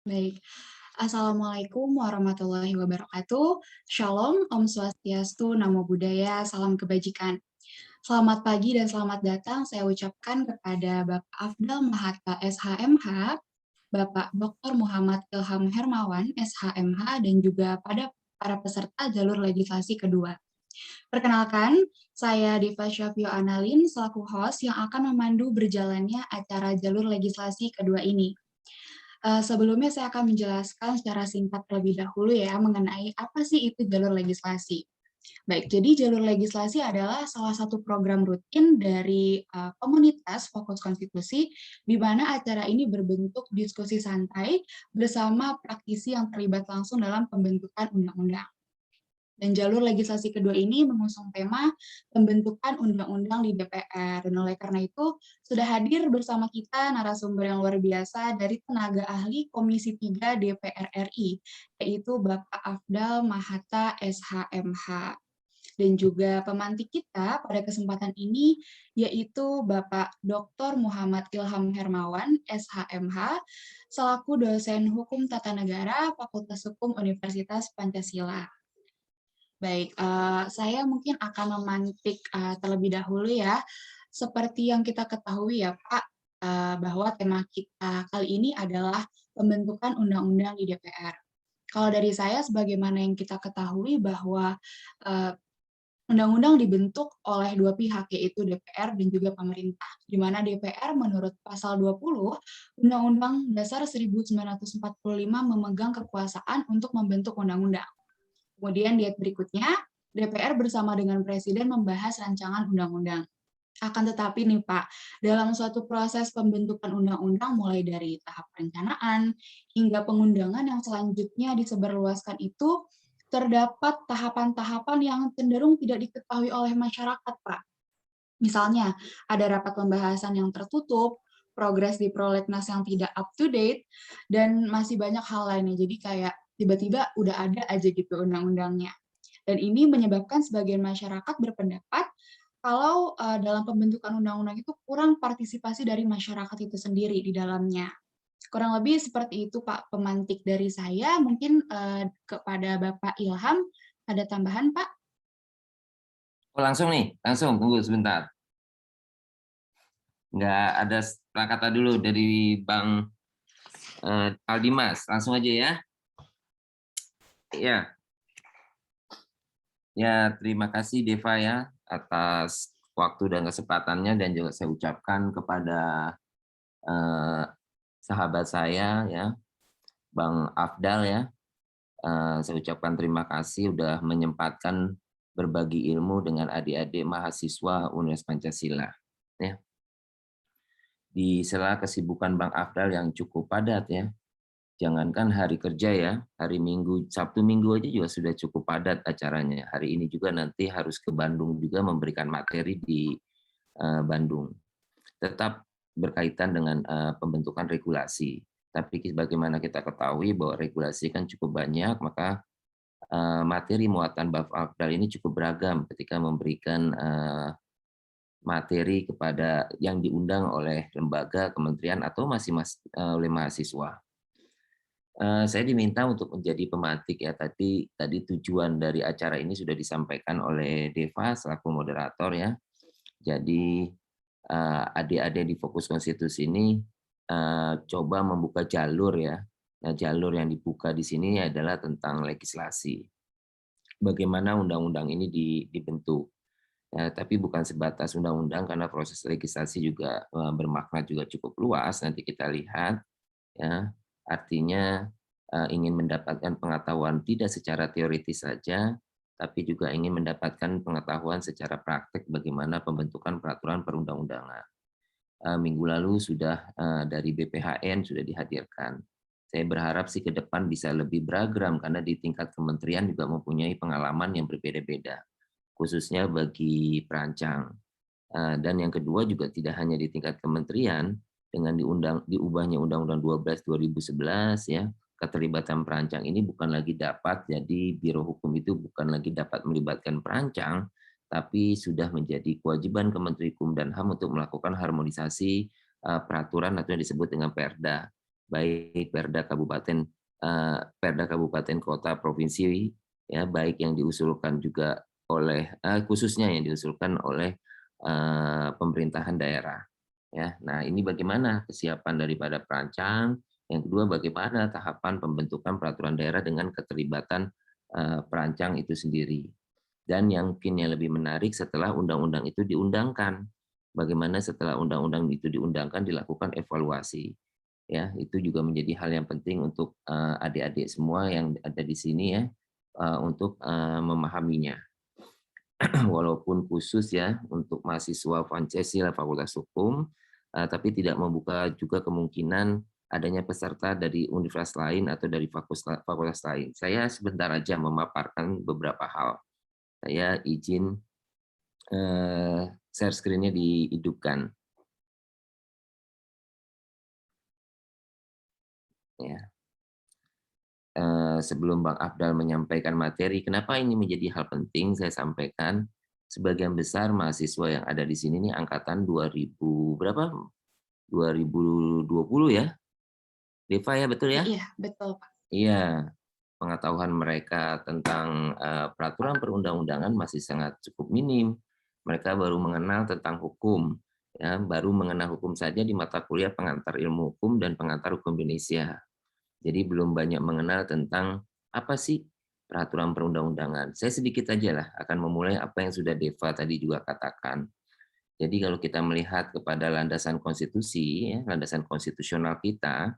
Baik. Assalamualaikum warahmatullahi wabarakatuh. Shalom, Om Swastiastu, Namo Buddhaya, salam kebajikan. Selamat pagi dan selamat datang saya ucapkan kepada Bapak Afdal Mahatta SHMH, Bapak Dr. Muhammad Ilham Hermawan SHMH, dan juga pada para peserta jalur legislasi kedua. Perkenalkan, saya Diva Syafio Analin selaku host yang akan memandu berjalannya acara jalur legislasi kedua ini. Sebelumnya saya akan menjelaskan secara singkat terlebih dahulu ya mengenai apa sih itu jalur legislasi. Baik, jadi jalur legislasi adalah salah satu program rutin dari komunitas Fokus Konstitusi, di mana acara ini berbentuk diskusi santai bersama praktisi yang terlibat langsung dalam pembentukan undang-undang. Dan jalur legislasi kedua ini mengusung tema pembentukan undang-undang di DPR. Dan oleh karena itu, sudah hadir bersama kita narasumber yang luar biasa dari tenaga ahli Komisi 3 DPR RI, yaitu Bapak Afdal Mahatta SHMH. Dan juga pemantik kita pada kesempatan ini, yaitu Bapak Dr. Muhammad Ilham Hermawan, SHMH, selaku dosen Hukum Tata Negara Fakultas Hukum Universitas Pancasila. Baik, saya mungkin akan memantik terlebih dahulu ya. Seperti yang kita ketahui ya Pak, bahwa tema kita kali ini adalah pembentukan undang-undang di DPR. Kalau dari saya, sebagaimana yang kita ketahui bahwa undang-undang dibentuk oleh dua pihak, yaitu DPR dan juga pemerintah. Di mana DPR menurut pasal 20 Undang-Undang Dasar 1945 memegang kekuasaan untuk membentuk undang-undang. Kemudian di berikutnya, DPR bersama dengan Presiden membahas rancangan undang-undang. Akan tetapi nih Pak, dalam suatu proses pembentukan undang-undang mulai dari tahap perencanaan hingga pengundangan yang selanjutnya disebarluaskan itu, terdapat tahapan-tahapan yang cenderung tidak diketahui oleh masyarakat Pak. Misalnya, ada rapat pembahasan yang tertutup, progres di prolegnas yang tidak up to date, dan masih banyak hal lainnya. Jadi kayak tiba-tiba udah ada aja gitu undang-undangnya. Dan ini menyebabkan sebagian masyarakat berpendapat kalau dalam pembentukan undang-undang itu kurang partisipasi dari masyarakat itu sendiri di dalamnya. Kurang lebih seperti itu Pak pemantik dari saya. Mungkin kepada Bapak Ilham ada tambahan Pak? Oh, langsung nih, langsung tunggu sebentar. Nggak ada kata dulu dari Bang Aldimas, langsung aja ya. Ya, ya terima kasih Deva ya atas waktu dan kesempatannya, dan juga saya ucapkan kepada eh, sahabat saya ya, Bang Afdal ya. Saya ucapkan terima kasih udah menyempatkan berbagi ilmu dengan adik-adik mahasiswa Universitas Pancasila. Ya. Di sela kesibukan Bang Afdal yang cukup padat ya, jangankan hari kerja ya, hari Minggu, Sabtu Minggu aja juga sudah cukup padat acaranya. Hari ini juga nanti harus ke Bandung juga memberikan materi di Bandung. Tetap berkaitan dengan pembentukan regulasi. Tapi bagaimana kita ketahui bahwa regulasi kan cukup banyak, maka materi muatan Bang Afdal ini cukup beragam ketika memberikan materi kepada yang diundang oleh lembaga, kementerian, atau oleh mahasiswa. Saya diminta untuk menjadi pemantik ya, tadi tujuan dari acara ini sudah disampaikan oleh Deva selaku moderator ya. Jadi adik-adik di Fokus Konstitusi ini coba membuka jalur ya. Nah, jalur yang dibuka di sini adalah tentang legislasi. Bagaimana undang-undang ini dibentuk. Ya, tapi bukan sebatas undang-undang, karena proses legislasi juga bermakna juga cukup luas. Nanti kita lihat ya, artinya ingin mendapatkan pengetahuan tidak secara teoritis saja, tapi juga ingin mendapatkan pengetahuan secara praktek bagaimana pembentukan peraturan perundang-undangan. Minggu lalu sudah dari BPHN sudah dihadirkan. Saya berharap sih ke depan bisa lebih beragam, karena di tingkat kementerian juga mempunyai pengalaman yang berbeda-beda, khususnya bagi perancang. Dan yang kedua juga tidak hanya di tingkat kementerian, dengan diubahnya Undang-Undang 12 2011 ya, keterlibatan perancang ini bukan lagi dapat, jadi Biro Hukum itu bukan lagi dapat melibatkan perancang, tapi sudah menjadi kewajiban Kementerian Hukum dan HAM untuk melakukan harmonisasi peraturan atau yang disebut dengan Perda. baik perda kabupaten kota provinsi, ya, baik yang diusulkan juga oleh khususnya yang diusulkan oleh pemerintahan daerah, ya. Nah, ini bagaimana kesiapan daripada perancang, yang kedua bagaimana tahapan pembentukan peraturan daerah dengan keterlibatan perancang itu sendiri. Dan yang mungkin yang lebih menarik setelah undang-undang itu diundangkan, bagaimana setelah undang-undang itu diundangkan dilakukan evaluasi. Ya, itu juga menjadi hal yang penting untuk adik-adik semua yang ada di sini ya, untuk memahaminya. Walaupun khusus ya untuk mahasiswa Pancasila Fakultas Hukum, tapi tidak membuka juga kemungkinan adanya peserta dari universitas lain atau dari fakultas lain. Saya sebentar aja memaparkan beberapa hal. Saya izin share screen-nya dihidupkan. Ya. Sebelum Bang Afdal menyampaikan materi, kenapa ini menjadi hal penting saya sampaikan, sebagian besar mahasiswa yang ada di sini nih angkatan 2000 berapa? 2020 ya? Deva ya, betul ya? Iya, betul, Pak. Iya, pengetahuan mereka tentang peraturan perundang-undangan masih sangat cukup minim. Mereka baru mengenal tentang hukum, ya, baru mengenal hukum saja di mata kuliah pengantar ilmu hukum dan pengantar hukum Indonesia. Jadi belum banyak mengenal tentang apa sih peraturan perundang-undangan. Saya sedikit aja lah akan memulai apa yang sudah Deva tadi juga katakan. Jadi kalau kita melihat kepada landasan konstitusi, ya, landasan konstitusional kita,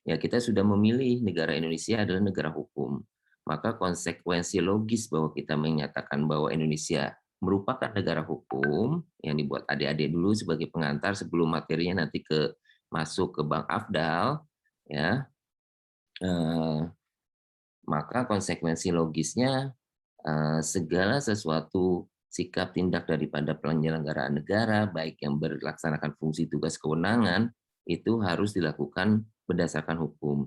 ya kita sudah memilih negara Indonesia adalah negara hukum. Maka konsekuensi logis bahwa kita menyatakan bahwa Indonesia merupakan negara hukum yang dibuat adik-adik dulu sebagai pengantar sebelum materinya nanti masuk ke Bang Afdal, ya. Eh, maka konsekuensi logisnya segala sesuatu sikap tindak daripada penyelenggaraan negara baik yang berlaksanakan fungsi tugas kewenangan itu harus dilakukan berdasarkan hukum.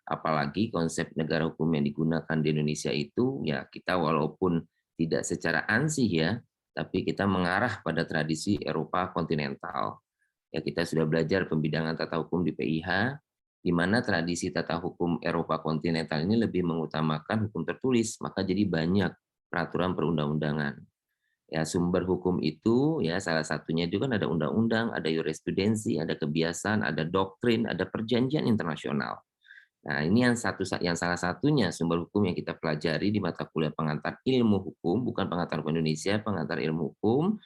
Apalagi konsep negara hukum yang digunakan di Indonesia itu ya kita walaupun tidak secara ansih ya, tapi kita mengarah pada tradisi Eropa kontinental. Ya kita sudah belajar pembidangan tata hukum di PIH, di mana tradisi tata hukum Eropa kontinental ini lebih mengutamakan hukum tertulis, maka jadi banyak peraturan perundang-undangan. Ya sumber hukum itu ya salah satunya juga kan ada undang-undang, ada jurisprudensi, ada kebiasaan, ada doktrin, ada perjanjian internasional. Nah, ini yang salah satunya sumber hukum yang kita pelajari di mata kuliah pengantar ilmu hukum, bukan pengantar hukum Indonesia, pengantar ilmu hukum,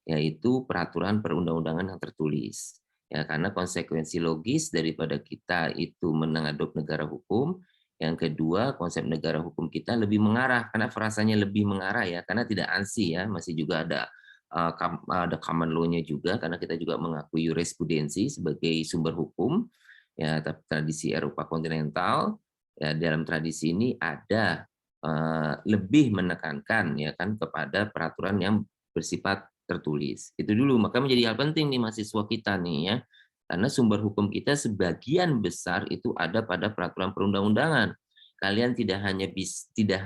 yaitu peraturan perundang-undangan yang tertulis. Ya, karena konsekuensi logis daripada kita itu mengadop negara hukum, yang kedua konsep negara hukum kita lebih mengarah, karena frasanya lebih mengarah ya, karena tidak ansi ya, masih juga ada common law-nya juga, karena kita juga mengakui jurisprudensi sebagai sumber hukum, ya tradisi Eropa kontinental, ya dalam tradisi ini ada lebih menekankan ya kan kepada peraturan yang bersifat tertulis. Itu dulu, maka menjadi hal penting nih mahasiswa kita nih ya. Karena sumber hukum kita sebagian besar itu ada pada peraturan perundang-undangan. Kalian tidak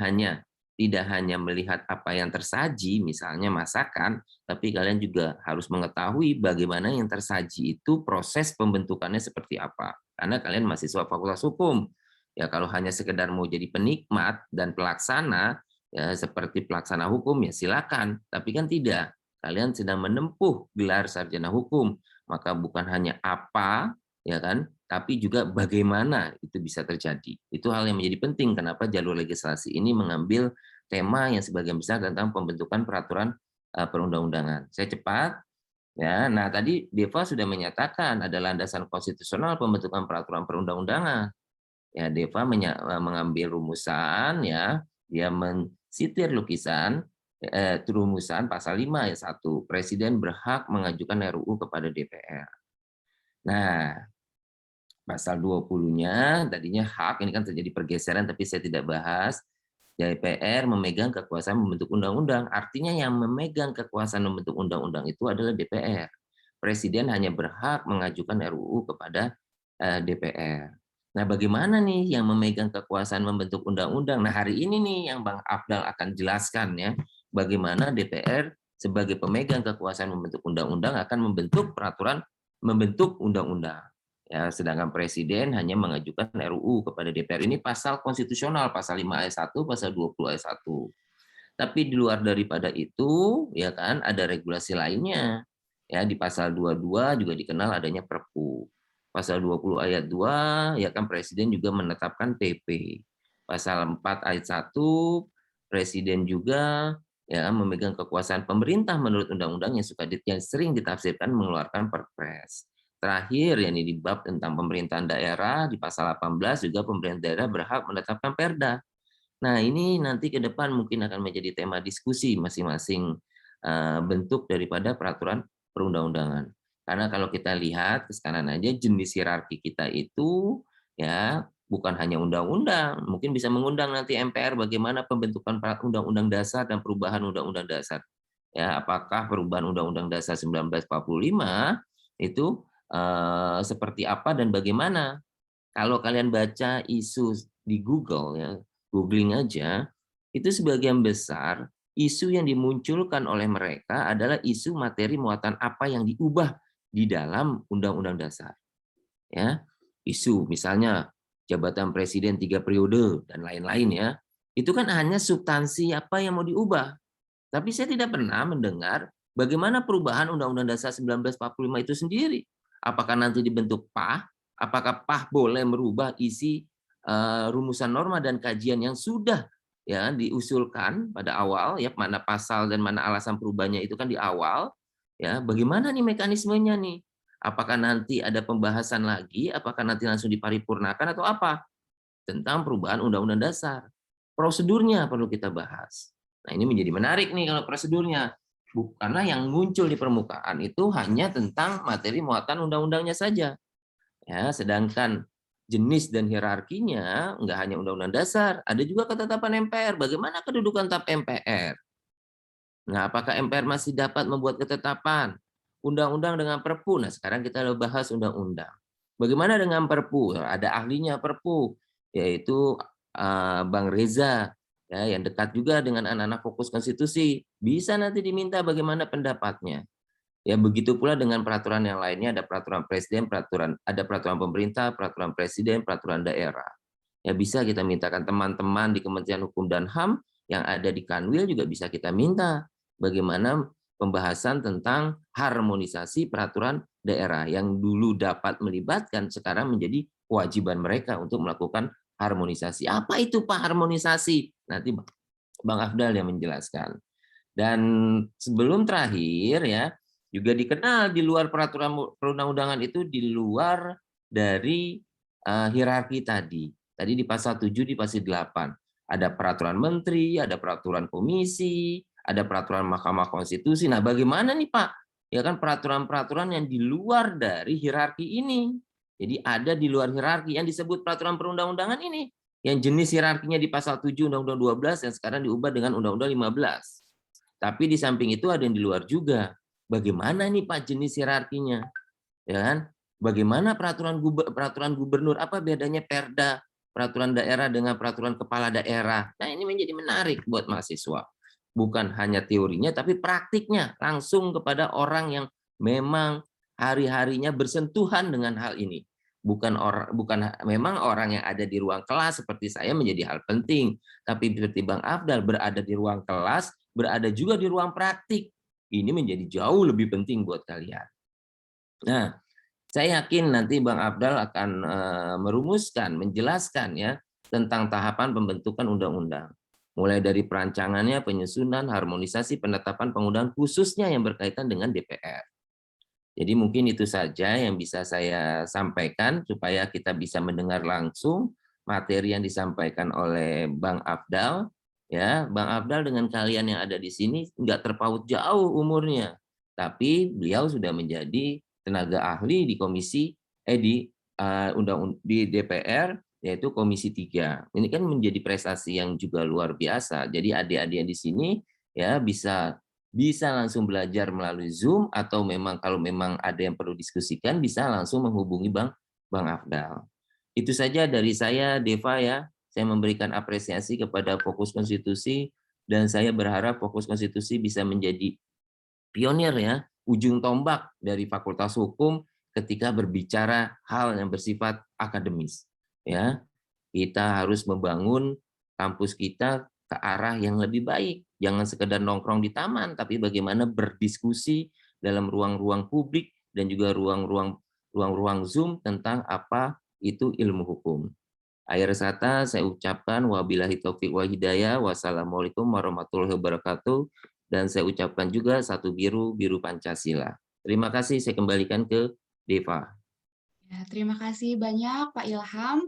hanya melihat apa yang tersaji, misalnya masakan, tapi kalian juga harus mengetahui bagaimana yang tersaji itu proses pembentukannya seperti apa. Karena kalian mahasiswa Fakultas Hukum. Ya kalau hanya sekedar mau jadi penikmat dan pelaksana, ya seperti pelaksana hukum ya silakan, tapi kan tidak. Kalian sedang menempuh gelar sarjana hukum, maka bukan hanya apa, ya kan, tapi juga bagaimana itu bisa terjadi. Itu hal yang menjadi penting kenapa jalur legislasi ini mengambil tema yang sebagian besar tentang pembentukan peraturan perundang-undangan. Saya cepat, ya. Nah, tadi Deva sudah menyatakan ada landasan konstitusional pembentukan peraturan perundang-undangan. Ya, Deva mengambil rumusan, ya, dia mensitir lukisan rumusan pasal 5 ayat 1. Presiden berhak mengajukan RUU kepada DPR. Nah, pasal 20-nya tadinya hak, ini kan terjadi pergeseran tapi saya tidak bahas. DPR memegang kekuasaan membentuk undang-undang. Artinya yang memegang kekuasaan membentuk undang-undang itu adalah DPR. Presiden hanya berhak mengajukan RUU kepada DPR. Nah, bagaimana nih yang memegang kekuasaan membentuk undang-undang? Nah, hari ini nih yang Bang Afdal akan jelaskan ya, bagaimana DPR sebagai pemegang kekuasaan membentuk undang-undang akan membentuk peraturan, membentuk undang-undang. Ya, sedangkan presiden hanya mengajukan RUU kepada DPR. Ini pasal konstitusional, pasal 5 ayat 1, pasal 20 ayat 1. Tapi di luar daripada itu, ya kan, ada regulasi lainnya. Ya, di pasal 22 juga dikenal adanya Perpu. Pasal 20 ayat 2, ya kan, presiden juga menetapkan PP. Pasal 4 ayat 1, presiden juga ya memegang kekuasaan pemerintah menurut undang-undang yang sering ditafsirkan mengeluarkan Perpres. Terakhir, yakni di bab tentang pemerintahan daerah, di pasal 18 juga pemerintah daerah berhak menetapkan Perda. Nah, ini nanti ke depan mungkin akan menjadi tema diskusi masing-masing bentuk daripada peraturan perundang-undangan. Karena kalau kita lihat sekarang aja jenis hierarki kita itu ya bukan hanya undang-undang, mungkin bisa mengundang nanti MPR bagaimana pembentukan undang-undang dasar dan perubahan undang-undang dasar. Ya, apakah perubahan Undang-Undang Dasar 1945 itu seperti apa dan bagaimana? Kalau kalian baca isu di Google ya, googling aja, itu sebagian besar isu yang dimunculkan oleh mereka adalah isu materi muatan apa yang diubah di dalam Undang-Undang Dasar. Ya, isu misalnya jabatan presiden 3 periode dan lain-lain ya, itu kan hanya substansi apa yang mau diubah. Tapi saya tidak pernah mendengar bagaimana perubahan Undang-Undang Dasar 1945 itu sendiri. Apakah nanti dibentuk PAH? Apakah PAH boleh merubah isi rumusan norma dan kajian yang sudah ya diusulkan pada awal ya, mana pasal dan mana alasan perubahannya itu kan di awal ya. Bagaimana nih mekanismenya nih? Apakah nanti ada pembahasan lagi? Apakah nanti langsung diparipurnakan atau apa? Tentang perubahan Undang-Undang Dasar. Prosedurnya perlu kita bahas. Nah, ini menjadi menarik nih kalau prosedurnya. Karena yang muncul di permukaan itu hanya tentang materi muatan undang-undangnya saja. Ya, sedangkan jenis dan hierarkinya nggak hanya undang-undang dasar, ada juga ketetapan MPR. Bagaimana kedudukan TAP MPR? Nah, apakah MPR masih dapat membuat ketetapan? Undang-undang dengan Perpu. Nah, sekarang kita bahas undang-undang. Bagaimana dengan Perpu? Ada ahlinya Perpu, yaitu Bang Reza, ya, yang dekat juga dengan anak-anak fokus konstitusi. Bisa nanti diminta bagaimana pendapatnya. Ya, begitu pula dengan peraturan yang lainnya, ada peraturan presiden, ada peraturan pemerintah, peraturan presiden, peraturan daerah. Ya, bisa kita mintakan teman-teman di Kementerian Hukum dan HAM yang ada di Kanwil juga bisa kita minta bagaimana pembahasan tentang harmonisasi peraturan daerah yang dulu dapat melibatkan sekarang menjadi kewajiban mereka untuk melakukan harmonisasi. Apa itu Pak harmonisasi? Nanti Bang Afdal yang menjelaskan. Dan sebelum terakhir ya, juga dikenal di luar peraturan perundang-undangan itu di luar dari hierarki tadi. Tadi di pasal 7, di pasal 8. Ada peraturan menteri, ada peraturan komisi, ada peraturan Mahkamah Konstitusi. Nah, bagaimana nih Pak? Ya kan peraturan-peraturan yang di luar dari hierarki ini. Jadi ada di luar hierarki yang disebut peraturan perundang-undangan ini. Yang jenis hierarkinya di pasal 7 Undang-Undang 12 yang sekarang diubah dengan Undang-Undang 15. Tapi di samping itu ada yang di luar juga. Bagaimana nih Pak jenis hierarkinya? Ya kan? Bagaimana peraturan gubernur? Apa bedanya Perda, peraturan daerah dengan peraturan kepala daerah? Nah, ini menjadi menarik buat mahasiswa. Bukan hanya teorinya, tapi praktiknya langsung kepada orang yang memang hari-harinya bersentuhan dengan hal ini. Bukan memang orang yang ada di ruang kelas seperti saya menjadi hal penting, tapi seperti Bang Afdal berada di ruang kelas, berada juga di ruang praktik. Ini menjadi jauh lebih penting buat kalian. Nah, saya yakin nanti Bang Afdal akan merumuskan, menjelaskan ya tentang tahapan pembentukan undang-undang. Mulai dari perancangannya, penyusunan, harmonisasi, penetapan pengundang khususnya yang berkaitan dengan DPR. Jadi mungkin itu saja yang bisa saya sampaikan supaya kita bisa mendengar langsung materi yang disampaikan oleh Bang Afdal. Ya, Bang Afdal dengan kalian yang ada di sini nggak terpaut jauh umurnya, tapi beliau sudah menjadi tenaga ahli di komisi di DPR yaitu Komisi 3. Ini kan menjadi prestasi yang juga luar biasa. Jadi adik-adik yang di sini ya bisa langsung belajar melalui Zoom atau memang kalau memang ada yang perlu diskusikan bisa langsung menghubungi Bang Afdal. Itu saja dari saya, Deva ya. Saya memberikan apresiasi kepada Fokus Konstitusi dan saya berharap Fokus Konstitusi bisa menjadi pionir ya, ujung tombak dari Fakultas Hukum ketika berbicara hal yang bersifat akademis. Ya, kita harus membangun kampus kita ke arah yang lebih baik. Jangan sekedar nongkrong di taman, tapi bagaimana berdiskusi dalam ruang-ruang publik dan juga ruang-ruang Zoom tentang apa itu ilmu hukum. Akhir kata saya ucapkan wabillahi taufik wal hidayah. Wassalamualaikum warahmatullahi wabarakatuh. Dan saya ucapkan juga satu biru, biru Pancasila. Terima kasih, saya kembalikan ke Deva. Ya, terima kasih banyak Pak Ilham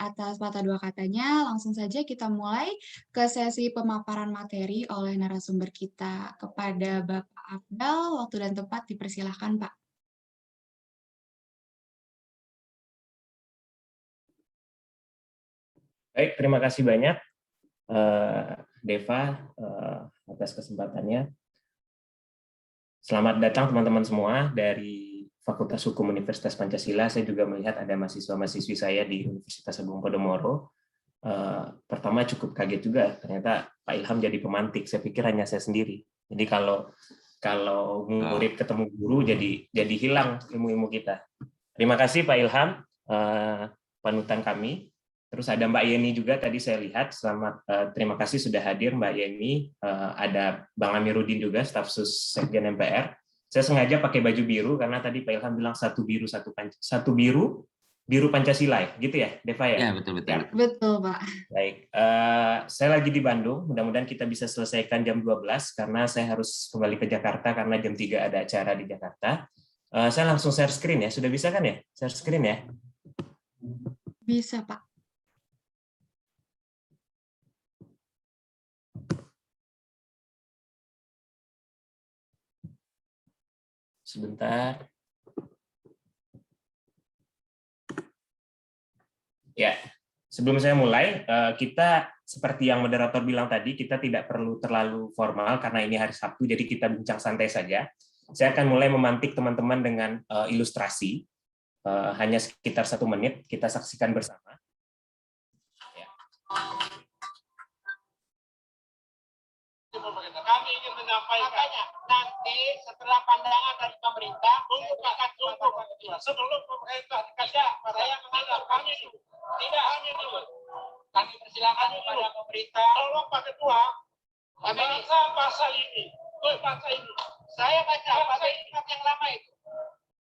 atas patah dua katanya. Langsung saja kita mulai ke sesi pemaparan materi oleh narasumber kita. Kepada Bapak Afdal, waktu dan tempat dipersilahkan Pak. Baik, terima kasih banyak Deva atas kesempatannya. Selamat datang teman-teman semua dari Fakultas Hukum Universitas Pancasila. Saya juga melihat ada mahasiswa-mahasiswi saya di Universitas Agung Podomoro. Pertama cukup kaget juga, ternyata Pak Ilham jadi pemantik. Saya pikir hanya saya sendiri. Jadi kalau murid ketemu guru jadi hilang ilmu-ilmu kita. Terima kasih Pak Ilham, panutan kami. Terus ada Mbak Yeni juga tadi saya lihat. Terima kasih sudah hadir Mbak Yeni. Ada Bang Amiruddin juga, staf sus Sekjen MPR. Saya sengaja pakai baju biru karena tadi Pak Ilham bilang satu biru, biru Pancasila, gitu ya, Deva ya? Ya, betul. Ya. Betul, Pak. Baik, saya lagi di Bandung. Mudah-mudahan kita bisa selesaikan jam 12 karena saya harus kembali ke Jakarta karena jam 3 ada acara di Jakarta. Saya langsung share screen ya. Sudah bisa kan ya? Share screen ya? Bisa, Pak. Sebentar. Ya, sebelum saya mulai, kita seperti yang moderator bilang tadi, kita tidak perlu terlalu formal karena ini hari Sabtu, jadi kita bincang santai saja. Saya akan mulai memantik teman-teman dengan ilustrasi, hanya sekitar 1 menit, kita saksikan bersama. Ya. Kami ingin menyampaikan nanti setelah pandangan dari pemerintah tunggu sebelum pemerintah dikasih saya menganggap kami dulu tidak hanya dulu kami persilakan kepada pemerintah tolong Pak Ketua baca pasal ini saya baca pasal ini yang lama itu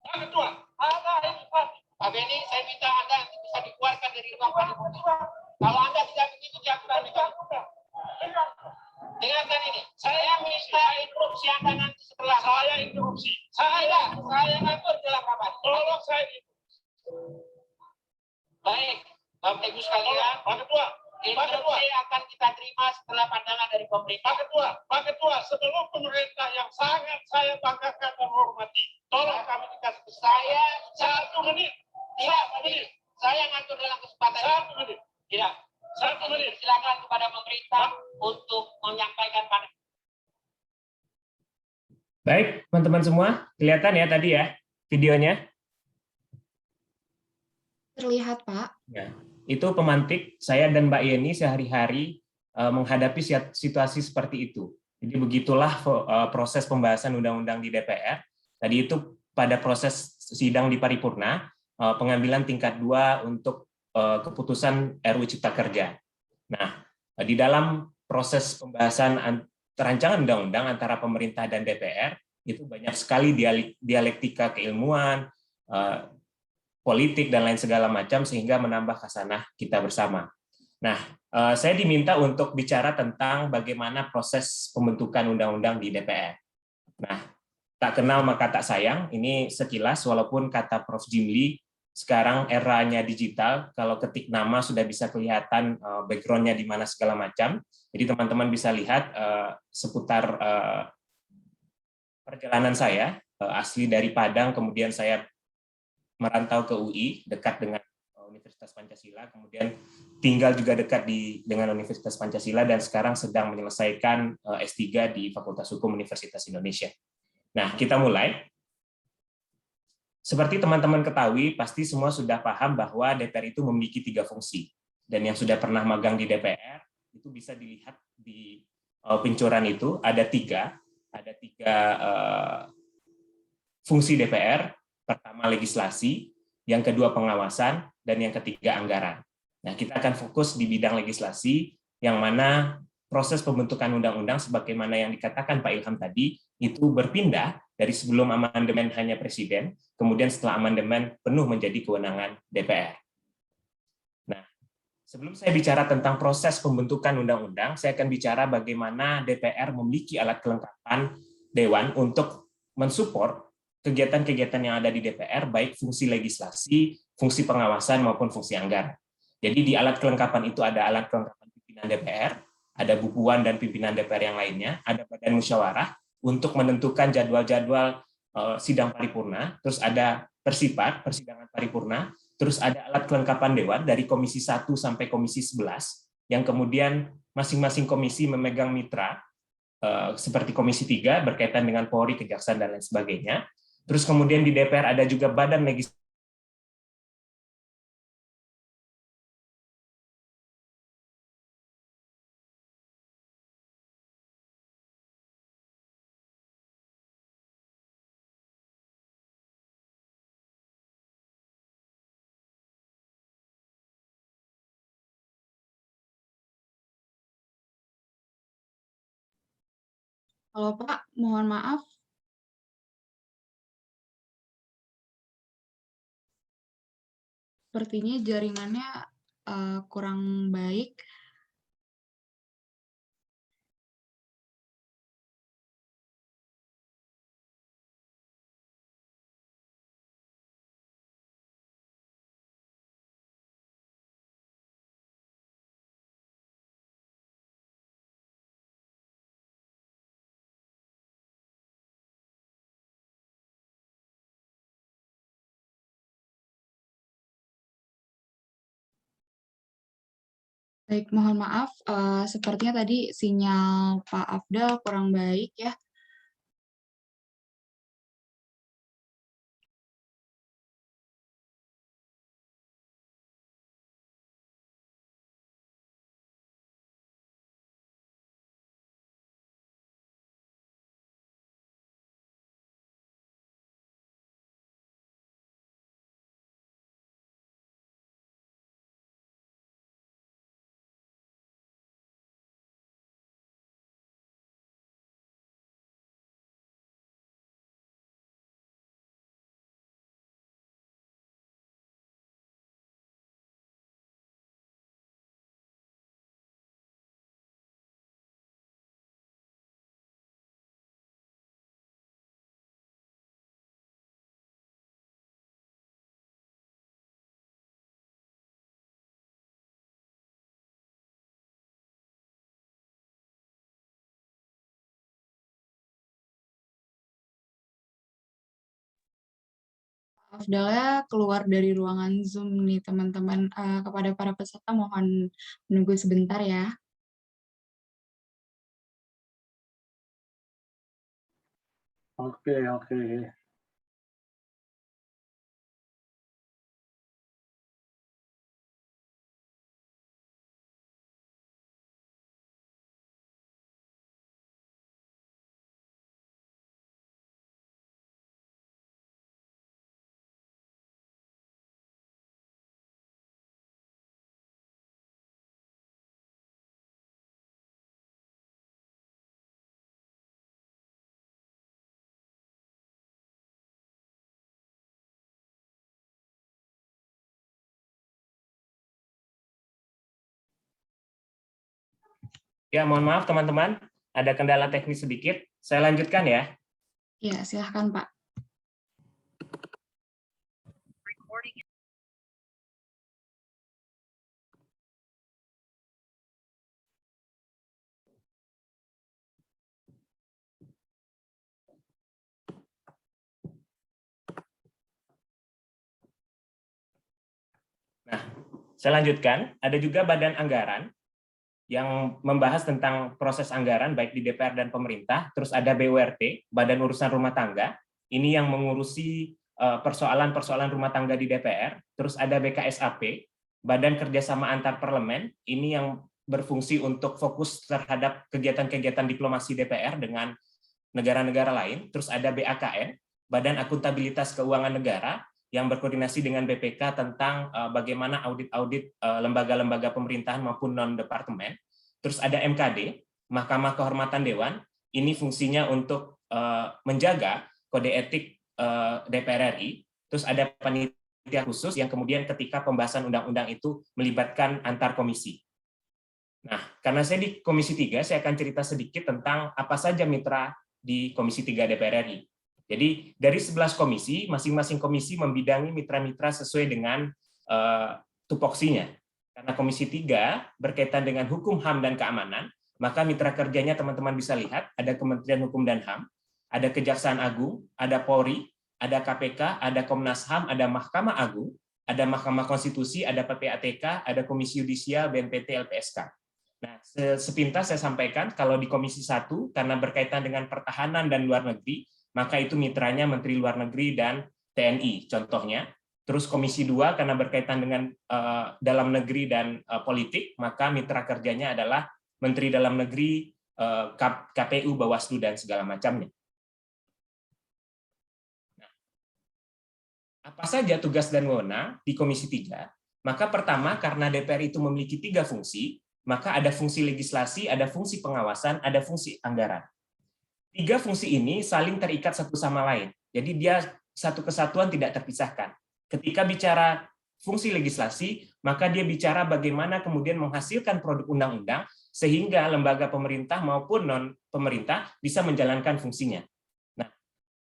Pak Ketua ada ini Pak Beni saya minta Anda bisa dikeluarkan dari ruang paripurna kalau Anda tidak begitu jangan dengarkan ini. Saya minta interupsi Anda nanti setelah saya interupsi. Saya ngatur dalam rapat. Tolong saya interupsi. Baik, Bapak Ibu sekalian. Pak Ketua. Interupsi akan kita terima setelah pandangan dari pemerintah. Pak Ketua, sebelum pemerintah yang sangat saya banggakan dan hormati, tolong kami dikasih saya 1 menit. Tidak, menit. Saya ngatur dalam kesempatan 1 menit. Tidak. 1 menit. Silakan kepada pemerintah untuk menyampaikan pandangan. Baik, teman-teman semua, kelihatan ya tadi ya videonya? Terlihat, Pak. Ya, itu pemantik saya dan Mbak Yeni sehari-hari menghadapi situasi seperti itu. Jadi begitulah proses pembahasan undang-undang di DPR. Tadi itu pada proses sidang di paripurna, pengambilan tingkat 2 untuk keputusan RUU Cipta Kerja. Nah, di dalam proses pembahasan rancangan undang-undang antara pemerintah dan DPR, itu banyak sekali dialektika keilmuan, politik, dan lain segala macam, sehingga menambah khasanah kita bersama. Nah, saya diminta untuk bicara tentang bagaimana proses pembentukan undang-undang di DPR. Nah, tak kenal maka tak sayang, ini sekilas, walaupun kata Prof. Jimli, sekarang eranya digital, kalau ketik nama sudah bisa kelihatan background-nya di mana segala macam. Jadi teman-teman bisa lihat seputar perjalanan saya, asli dari Padang, kemudian saya merantau ke UI, dekat dengan Universitas Pancasila, kemudian tinggal juga dekat dengan Universitas Pancasila, dan sekarang sedang menyelesaikan S3 di Fakultas Hukum Universitas Indonesia. Nah, kita mulai. Seperti teman-teman ketahui, pasti semua sudah paham bahwa DPR itu memiliki 3 fungsi. Dan yang sudah pernah magang di DPR, itu bisa dilihat di pincuran itu, ada tiga fungsi DPR. pertama legislasi, yang kedua pengawasan, dan yang ketiga anggaran. Nah, kita akan fokus di bidang legislasi, yang mana proses pembentukan undang-undang sebagaimana yang dikatakan Pak Ilham tadi, itu berpindah dari sebelum amandemen hanya Presiden, kemudian setelah amandemen penuh menjadi kewenangan DPR. Nah, sebelum saya bicara tentang proses pembentukan undang-undang, saya akan bicara bagaimana DPR memiliki alat kelengkapan Dewan untuk mensupport kegiatan-kegiatan yang ada di DPR, baik fungsi legislasi, fungsi pengawasan, maupun fungsi anggaran. Jadi di alat kelengkapan itu ada alat kelengkapan pimpinan DPR, ada bukuan dan pimpinan DPR yang lainnya, ada badan musyawarah untuk menentukan jadwal-jadwal sidang paripurna, terus ada persipat, persidangan paripurna, terus ada alat kelengkapan Dewan dari Komisi 1 sampai Komisi 11, yang kemudian masing-masing komisi memegang mitra, seperti Komisi 3 berkaitan dengan Polri, Kejaksaan, dan lain sebagainya. Terus kemudian di DPR ada juga badan legislasi. Halo Pak, mohon maaf. Sepertinya jaringannya kurang baik. Baik, mohon maaf. Sepertinya tadi sinyal Pak Afdal kurang baik ya. Afdalnya keluar dari ruangan Zoom nih teman-teman. Kepada para peserta mohon menunggu sebentar ya. Oke, oke. Ya, mohon maaf teman-teman, ada kendala teknis sedikit. Saya lanjutkan ya. Ya, silahkan Pak. Nah, saya lanjutkan. Ada juga badan anggaran yang membahas tentang proses anggaran baik di DPR dan pemerintah. Terus ada BURT, Badan Urusan Rumah Tangga. Ini yang mengurusi persoalan-persoalan rumah tangga di DPR. Terus ada BKSAP, Badan Kerjasama Antar Parlemen. Ini yang berfungsi untuk fokus terhadap kegiatan-kegiatan diplomasi DPR dengan negara-negara lain. Terus ada BAKN, Badan Akuntabilitas Keuangan Negara yang berkoordinasi dengan BPK tentang bagaimana audit-audit lembaga-lembaga pemerintahan maupun non-departemen. Terus ada MKD, Mahkamah Kehormatan Dewan, ini fungsinya untuk menjaga kode etik DPR RI. Terus ada panitia khusus yang kemudian ketika pembahasan undang-undang itu melibatkan antar komisi. Nah, karena saya di Komisi 3, saya akan cerita sedikit tentang apa saja mitra di Komisi 3 DPR RI. Jadi dari 11 komisi, masing-masing komisi membidangi mitra-mitra sesuai dengan tupoksinya. Karena Komisi 3 berkaitan dengan hukum, HAM, dan keamanan, maka mitra kerjanya teman-teman bisa lihat, ada Kementerian Hukum dan HAM, ada Kejaksaan Agung, ada Polri, ada KPK, ada Komnas HAM, ada Mahkamah Agung, ada Mahkamah Konstitusi, ada PPATK, ada Komisi Yudisial, BNPT, LPSK. Nah, sepintas saya sampaikan, kalau di Komisi 1, karena berkaitan dengan pertahanan dan luar negeri, maka itu mitranya Menteri Luar Negeri dan TNI, contohnya. Terus Komisi 2, karena berkaitan dengan dalam negeri dan politik, maka mitra kerjanya adalah Menteri Dalam Negeri, KPU, Bawaslu, dan segala macamnya. Nah, apa saja tugas dan wewenang di Komisi 3? Maka pertama, karena DPR itu memiliki 3 fungsi, maka ada fungsi legislasi, ada fungsi pengawasan, ada fungsi anggaran. 3 fungsi ini saling terikat satu sama lain. Jadi dia satu kesatuan, tidak terpisahkan. Ketika bicara fungsi legislasi, maka dia bicara bagaimana kemudian menghasilkan produk undang-undang sehingga lembaga pemerintah maupun non-pemerintah bisa menjalankan fungsinya. Nah,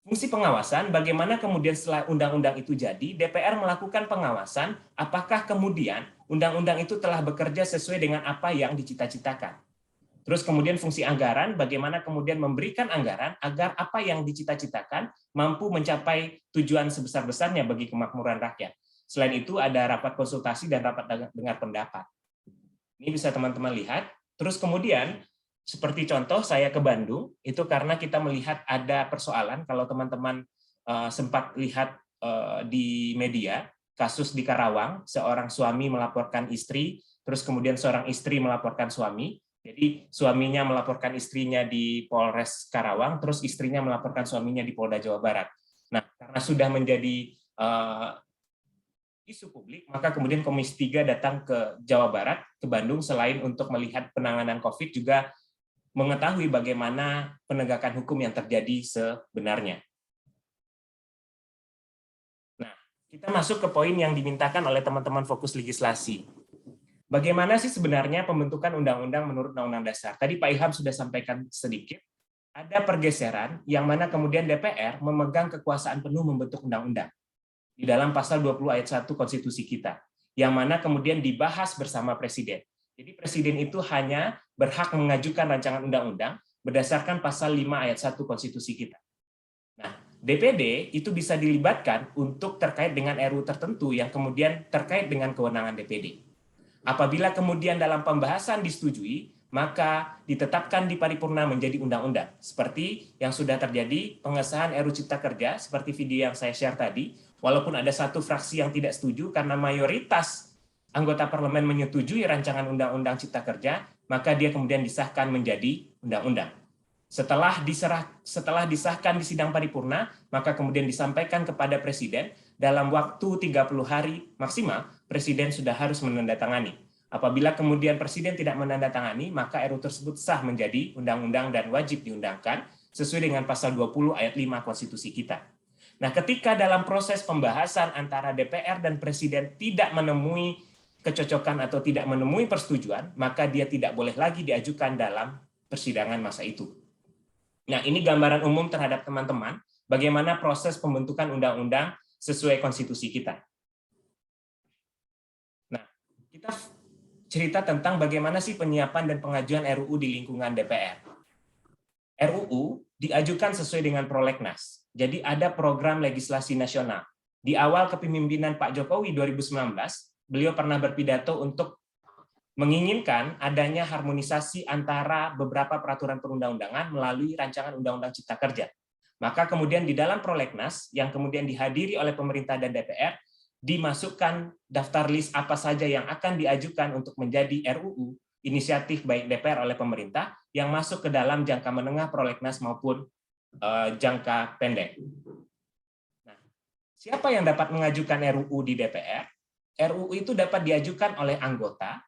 fungsi pengawasan, bagaimana kemudian setelah undang-undang itu jadi, DPR melakukan pengawasan apakah kemudian undang-undang itu telah bekerja sesuai dengan apa yang dicita-citakan. Terus kemudian fungsi anggaran, bagaimana kemudian memberikan anggaran agar apa yang dicita-citakan mampu mencapai tujuan sebesar-besarnya bagi kemakmuran rakyat. Selain itu ada rapat konsultasi dan rapat dengar pendapat. Ini bisa teman-teman lihat. Terus kemudian, seperti contoh saya ke Bandung, itu karena kita melihat ada persoalan, kalau teman-teman sempat lihat di media, kasus di Karawang, seorang suami melaporkan istri, terus kemudian seorang istri melaporkan suami. Jadi suaminya melaporkan istrinya di Polres Karawang, terus istrinya melaporkan suaminya di Polda Jawa Barat. Nah, karena sudah menjadi isu publik, maka kemudian Komisi 3 datang ke Jawa Barat, ke Bandung, selain untuk melihat penanganan COVID, juga mengetahui bagaimana penegakan hukum yang terjadi sebenarnya. Nah, kita masuk ke poin yang dimintakan oleh teman-teman fokus legislasi. Bagaimana sih sebenarnya pembentukan undang-undang menurut Undang-Undang Dasar? Tadi Pak Ilham sudah sampaikan sedikit, ada pergeseran yang mana kemudian DPR memegang kekuasaan penuh membentuk undang-undang di dalam pasal 20 ayat 1 konstitusi kita, yang mana kemudian dibahas bersama Presiden. Jadi Presiden itu hanya berhak mengajukan rancangan undang-undang berdasarkan pasal 5 ayat 1 konstitusi kita. Nah, DPD itu bisa dilibatkan untuk terkait dengan RUU tertentu yang kemudian terkait dengan kewenangan DPD. Apabila kemudian dalam pembahasan disetujui, maka ditetapkan di paripurna menjadi undang-undang. Seperti yang sudah terjadi pengesahan RUU Cipta Kerja, seperti video yang saya share tadi, walaupun ada satu fraksi yang tidak setuju karena mayoritas anggota parlemen menyetujui rancangan undang-undang Cipta Kerja, maka dia kemudian disahkan menjadi undang-undang. Setelah disahkan di sidang paripurna, maka kemudian disampaikan kepada Presiden, dalam waktu 30 hari maksimal, Presiden sudah harus menandatangani. Apabila kemudian Presiden tidak menandatangani, maka RUU tersebut sah menjadi undang-undang dan wajib diundangkan sesuai dengan pasal 20 ayat 5 konstitusi kita. Nah, ketika dalam proses pembahasan antara DPR dan Presiden tidak menemui kecocokan atau tidak menemui persetujuan, maka dia tidak boleh lagi diajukan dalam persidangan masa itu. Nah, ini gambaran umum terhadap teman-teman bagaimana proses pembentukan undang-undang sesuai konstitusi kita. Nah, kita cerita tentang bagaimana sih penyiapan dan pengajuan RUU di lingkungan DPR. RUU diajukan sesuai dengan prolegnas. Jadi ada program legislasi nasional. Di awal kepemimpinan Pak Jokowi 2019, beliau pernah berpidato untuk menginginkan adanya harmonisasi antara beberapa peraturan perundang-undangan melalui rancangan Undang-Undang Cipta Kerja. Maka kemudian di dalam prolegnas yang kemudian dihadiri oleh pemerintah dan DPR, dimasukkan daftar list apa saja yang akan diajukan untuk menjadi RUU, inisiatif baik DPR oleh pemerintah, yang masuk ke dalam jangka menengah prolegnas maupun jangka pendek. Siapa yang dapat mengajukan RUU di DPR? RUU itu dapat diajukan oleh anggota,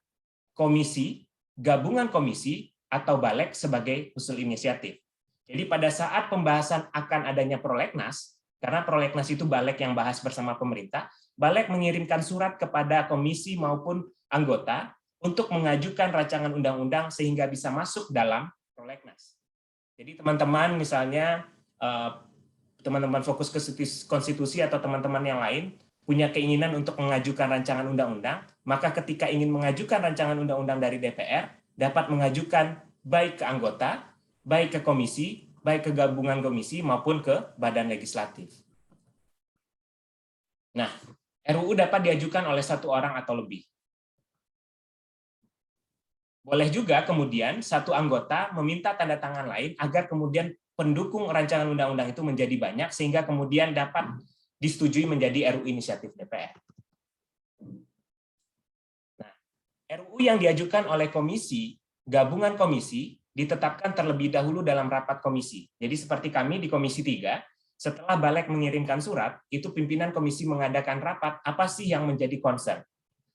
komisi, gabungan komisi, atau balik sebagai usul inisiatif. Jadi pada saat pembahasan akan adanya prolegnas, karena prolegnas itu balik yang bahas bersama pemerintah, balik mengirimkan surat kepada komisi maupun anggota untuk mengajukan rancangan undang-undang sehingga bisa masuk dalam prolegnas. Jadi teman-teman misalnya teman-teman fokus ke konstitusi atau teman-teman yang lain punya keinginan untuk mengajukan rancangan undang-undang, maka ketika ingin mengajukan rancangan undang-undang dari DPR, dapat mengajukan baik ke anggota, baik ke komisi, baik ke gabungan komisi, maupun ke badan legislatif. Nah, RUU dapat diajukan oleh satu orang atau lebih. Boleh juga kemudian satu anggota meminta tanda tangan lain agar kemudian pendukung rancangan undang-undang itu menjadi banyak sehingga kemudian dapat disetujui menjadi RUU inisiatif DPR. Nah, RUU yang diajukan oleh komisi, gabungan komisi, ditetapkan terlebih dahulu dalam rapat komisi. Jadi seperti kami di Komisi 3, setelah Balik mengirimkan surat, itu pimpinan komisi mengadakan rapat, apa sih yang menjadi concern?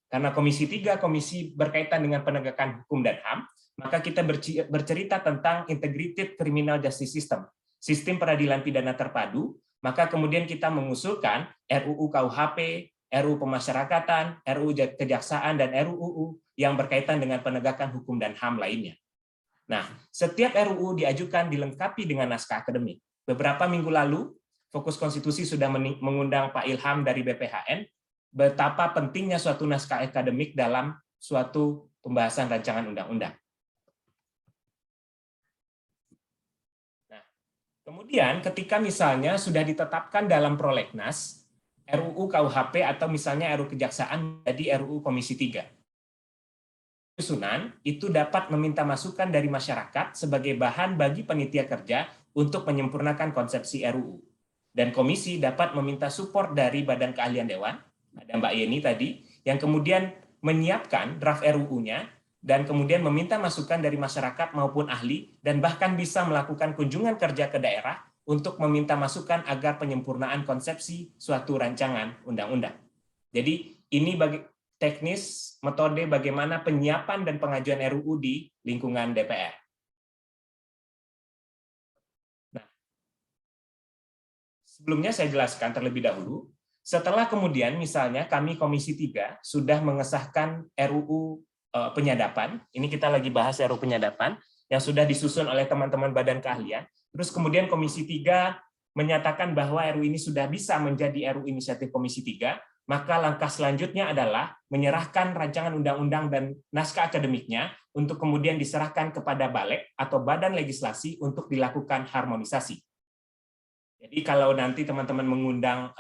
Karena Komisi 3, komisi berkaitan dengan penegakan hukum dan HAM, maka kita bercerita tentang integrated criminal justice system, sistem peradilan pidana terpadu, maka kemudian kita mengusulkan RUU KUHP, RUU Pemasyarakatan, RUU Kejaksaan, dan RUU yang berkaitan dengan penegakan hukum dan HAM lainnya. Nah, setiap RUU diajukan dilengkapi dengan naskah akademik. Beberapa minggu lalu, Fokus Konstitusi sudah mengundang Pak Ilham dari BPHN, betapa pentingnya suatu naskah akademik dalam suatu pembahasan rancangan undang-undang. Nah, kemudian ketika misalnya sudah ditetapkan dalam prolegnas, RUU KUHP atau misalnya RUU Kejaksaan menjadi RUU Komisi 3. Susunan itu dapat meminta masukan dari masyarakat sebagai bahan bagi panitia kerja untuk menyempurnakan konsepsi RUU. Dan komisi dapat meminta support dari Badan Keahlian Dewan, ada Mbak Yeni tadi, yang kemudian menyiapkan draft RUU-nya dan kemudian meminta masukan dari masyarakat maupun ahli dan bahkan bisa melakukan kunjungan kerja ke daerah untuk meminta masukan agar penyempurnaan konsepsi suatu rancangan undang-undang. Jadi ini bagi teknis metode bagaimana penyiapan dan pengajuan RUU di lingkungan DPR. Nah, sebelumnya saya jelaskan terlebih dahulu. Setelah kemudian misalnya kami Komisi 3 sudah mengesahkan RUU penyadapan, ini kita lagi bahas RUU penyadapan, yang sudah disusun oleh teman-teman Badan Keahlian, terus kemudian Komisi 3 menyatakan bahwa RUU ini sudah bisa menjadi RUU inisiatif Komisi 3, maka langkah selanjutnya adalah menyerahkan rancangan undang-undang dan naskah akademiknya untuk kemudian diserahkan kepada Balik atau Badan Legislasi untuk dilakukan harmonisasi. Jadi kalau nanti teman-teman mengundang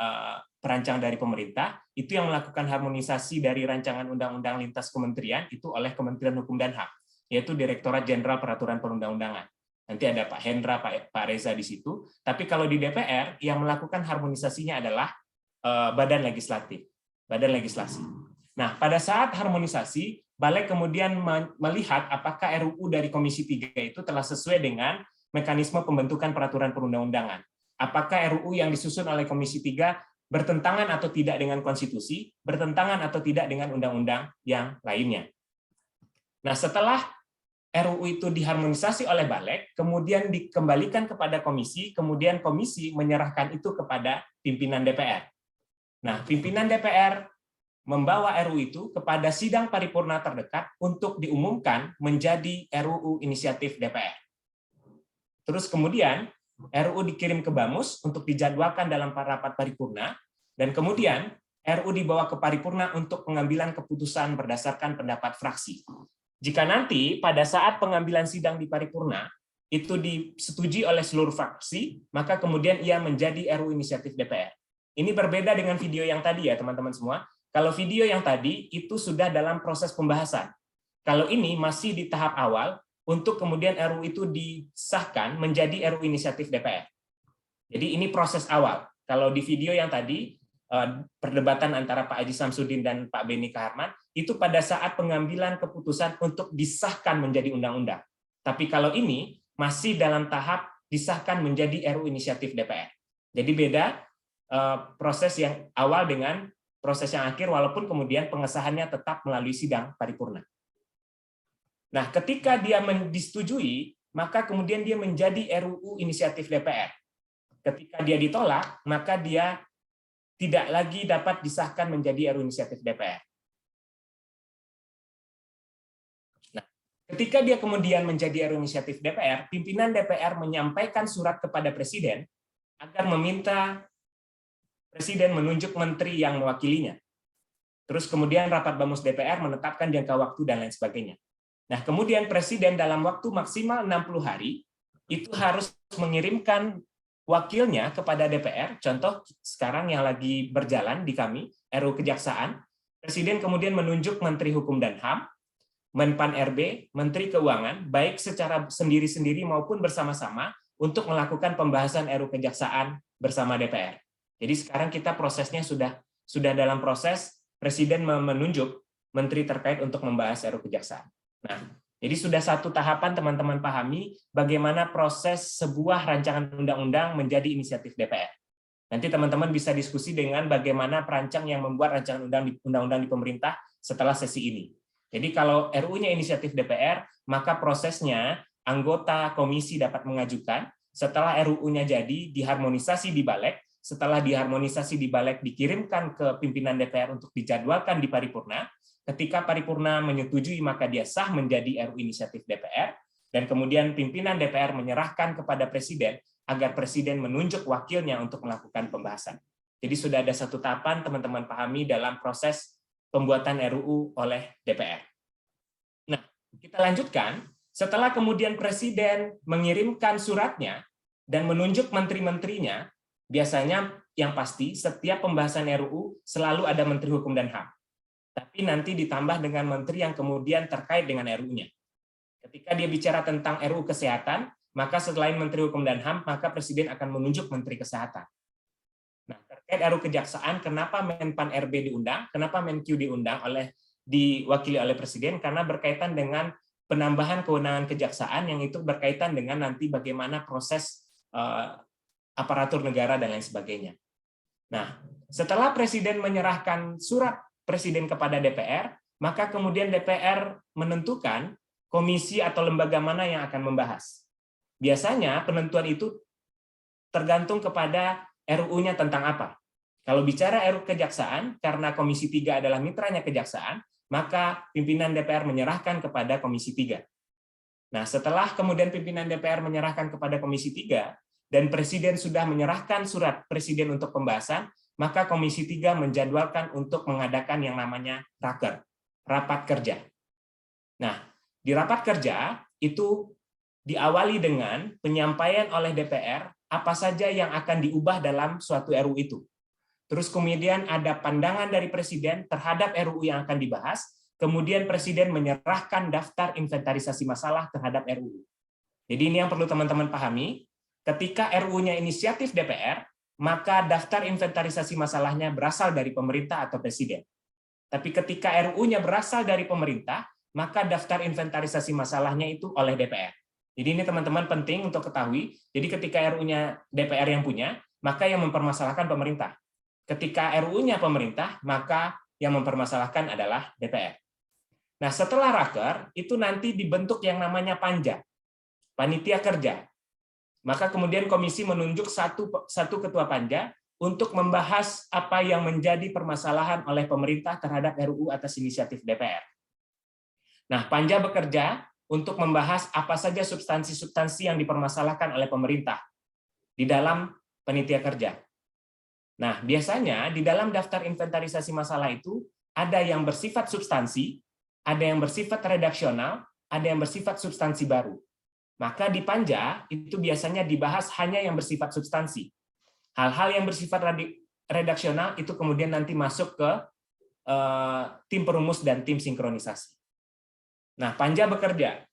perancang dari pemerintah, itu yang melakukan harmonisasi dari rancangan undang-undang lintas kementerian itu oleh Kementerian Hukum dan HAM, yaitu Direktorat Jenderal Peraturan Perundang-undangan. Nanti ada Pak Hendra, Pak Reza di situ. Tapi kalau di DPR, yang melakukan harmonisasinya adalah Badan Legislatif, Badan Legislasi. Nah, pada saat harmonisasi, Balik kemudian melihat apakah RUU dari Komisi 3 itu telah sesuai dengan mekanisme pembentukan peraturan perundang-undangan. Apakah RUU yang disusun oleh Komisi 3 bertentangan atau tidak dengan konstitusi, bertentangan atau tidak dengan undang-undang yang lainnya. Nah, setelah RUU itu diharmonisasi oleh Balik, kemudian dikembalikan kepada komisi, kemudian komisi menyerahkan itu kepada pimpinan DPR. Nah, pimpinan DPR membawa RUU itu kepada sidang paripurna terdekat untuk diumumkan menjadi RUU inisiatif DPR. Terus kemudian RUU dikirim ke Bamus untuk dijadwalkan dalam rapat paripurna, dan kemudian RUU dibawa ke paripurna untuk pengambilan keputusan berdasarkan pendapat fraksi. Jika nanti pada saat pengambilan sidang di paripurna itu disetujui oleh seluruh fraksi, maka kemudian ia menjadi RUU inisiatif DPR. Ini berbeda dengan video yang tadi ya teman-teman semua. Kalau video yang tadi itu sudah dalam proses pembahasan. Kalau ini masih di tahap awal, untuk kemudian RUU itu disahkan menjadi RUU inisiatif DPR. Jadi ini proses awal. Kalau di video yang tadi, perdebatan antara Pak Haji Samsudin dan Pak Beni Kaharman, itu pada saat pengambilan keputusan untuk disahkan menjadi undang-undang. Tapi kalau ini masih dalam tahap disahkan menjadi RUU inisiatif DPR. Jadi beda, proses yang awal dengan proses yang akhir, walaupun kemudian pengesahannya tetap melalui sidang paripurna. Nah, ketika dia disetujui, maka kemudian dia menjadi RUU inisiatif DPR. Ketika dia ditolak, maka dia tidak lagi dapat disahkan menjadi RUU inisiatif DPR. Nah, ketika dia kemudian menjadi RUU inisiatif DPR, pimpinan DPR menyampaikan surat kepada Presiden agar meminta Presiden menunjuk menteri yang mewakilinya. Terus kemudian rapat Bamus DPR menetapkan jangka waktu dan lain sebagainya. Nah, kemudian Presiden dalam waktu maksimal 60 hari itu harus mengirimkan wakilnya kepada DPR. Contoh sekarang yang lagi berjalan di kami, RUU Kejaksaan, Presiden kemudian menunjuk Menteri Hukum dan HAM, Menpan RB, Menteri Keuangan, baik secara sendiri-sendiri maupun bersama-sama untuk melakukan pembahasan RUU Kejaksaan bersama DPR. Jadi sekarang kita prosesnya sudah dalam proses Presiden menunjuk menteri terkait untuk membahas RUU Kejaksaan. Nah, jadi sudah satu tahapan teman-teman pahami bagaimana proses sebuah rancangan undang-undang menjadi inisiatif DPR. Nanti teman-teman bisa diskusi dengan bagaimana perancang yang membuat rancangan undang-undang di pemerintah setelah sesi ini. Jadi kalau RUU-nya inisiatif DPR, maka prosesnya anggota komisi dapat mengajukan, setelah RUU-nya jadi diharmonisasi di Balek, setelah diharmonisasi di Balek dikirimkan ke pimpinan DPR untuk dijadwalkan di paripurna. Ketika paripurna menyetujui maka dia sah menjadi RUU inisiatif DPR, dan kemudian pimpinan DPR menyerahkan kepada Presiden agar Presiden menunjuk wakilnya untuk melakukan pembahasan. Jadi sudah ada satu tahapan teman-teman pahami dalam proses pembuatan RUU oleh DPR. Nah, kita lanjutkan. Setelah kemudian Presiden mengirimkan suratnya dan menunjuk menteri-menterinya, biasanya yang pasti setiap pembahasan RUU selalu ada Menteri Hukum dan HAM. Tapi nanti ditambah dengan menteri yang kemudian terkait dengan RUU-nya. Ketika dia bicara tentang RUU Kesehatan, maka selain Menteri Hukum dan HAM, maka Presiden akan menunjuk Menteri Kesehatan. Nah, terkait RUU Kejaksaan, kenapa Menpan RB diundang, kenapa Menq diundang diwakili oleh Presiden? Karena berkaitan dengan penambahan kewenangan kejaksaan yang itu berkaitan dengan nanti bagaimana proses aparatur negara dan lain sebagainya. Nah, setelah Presiden menyerahkan surat Presiden kepada DPR, maka kemudian DPR menentukan komisi atau lembaga mana yang akan membahas. Biasanya penentuan itu tergantung kepada RUU-nya tentang apa. Kalau bicara RUU Kejaksaan, karena Komisi 3 adalah mitranya Kejaksaan, maka pimpinan DPR menyerahkan kepada Komisi 3. Nah, setelah kemudian pimpinan DPR menyerahkan kepada Komisi 3, dan Presiden sudah menyerahkan surat Presiden untuk pembahasan, maka Komisi 3 menjadwalkan untuk mengadakan yang namanya raker, rapat kerja. Nah, di rapat kerja itu diawali dengan penyampaian oleh DPR apa saja yang akan diubah dalam suatu RUU itu. Terus kemudian ada pandangan dari Presiden terhadap RUU yang akan dibahas, kemudian Presiden menyerahkan daftar inventarisasi masalah terhadap RUU. Jadi ini yang perlu teman-teman pahami, ketika RUU-nya inisiatif DPR, maka daftar inventarisasi masalahnya berasal dari pemerintah atau Presiden. Tapi ketika RUU-nya berasal dari pemerintah, maka daftar inventarisasi masalahnya itu oleh DPR. Jadi ini teman-teman penting untuk ketahui, jadi ketika RUU-nya DPR yang punya, maka yang mempermasalahkan pemerintah. Ketika RUU-nya pemerintah, maka yang mempermasalahkan adalah DPR. Nah, setelah raker, itu nanti dibentuk yang namanya panja, panitia kerja. Maka kemudian komisi menunjuk satu ketua panja untuk membahas apa yang menjadi permasalahan oleh pemerintah terhadap RUU atas inisiatif DPR. Nah, panja bekerja untuk membahas apa saja substansi-substansi yang dipermasalahkan oleh pemerintah di dalam panitia kerja. Nah, biasanya di dalam daftar inventarisasi masalah itu ada yang bersifat substansi, ada yang bersifat redaksional, ada yang bersifat substansi baru. Maka di panja itu biasanya dibahas hanya yang bersifat substansi. Hal-hal yang bersifat redaksional itu kemudian nanti masuk ke tim perumus dan tim sinkronisasi. Nah, panja bekerja.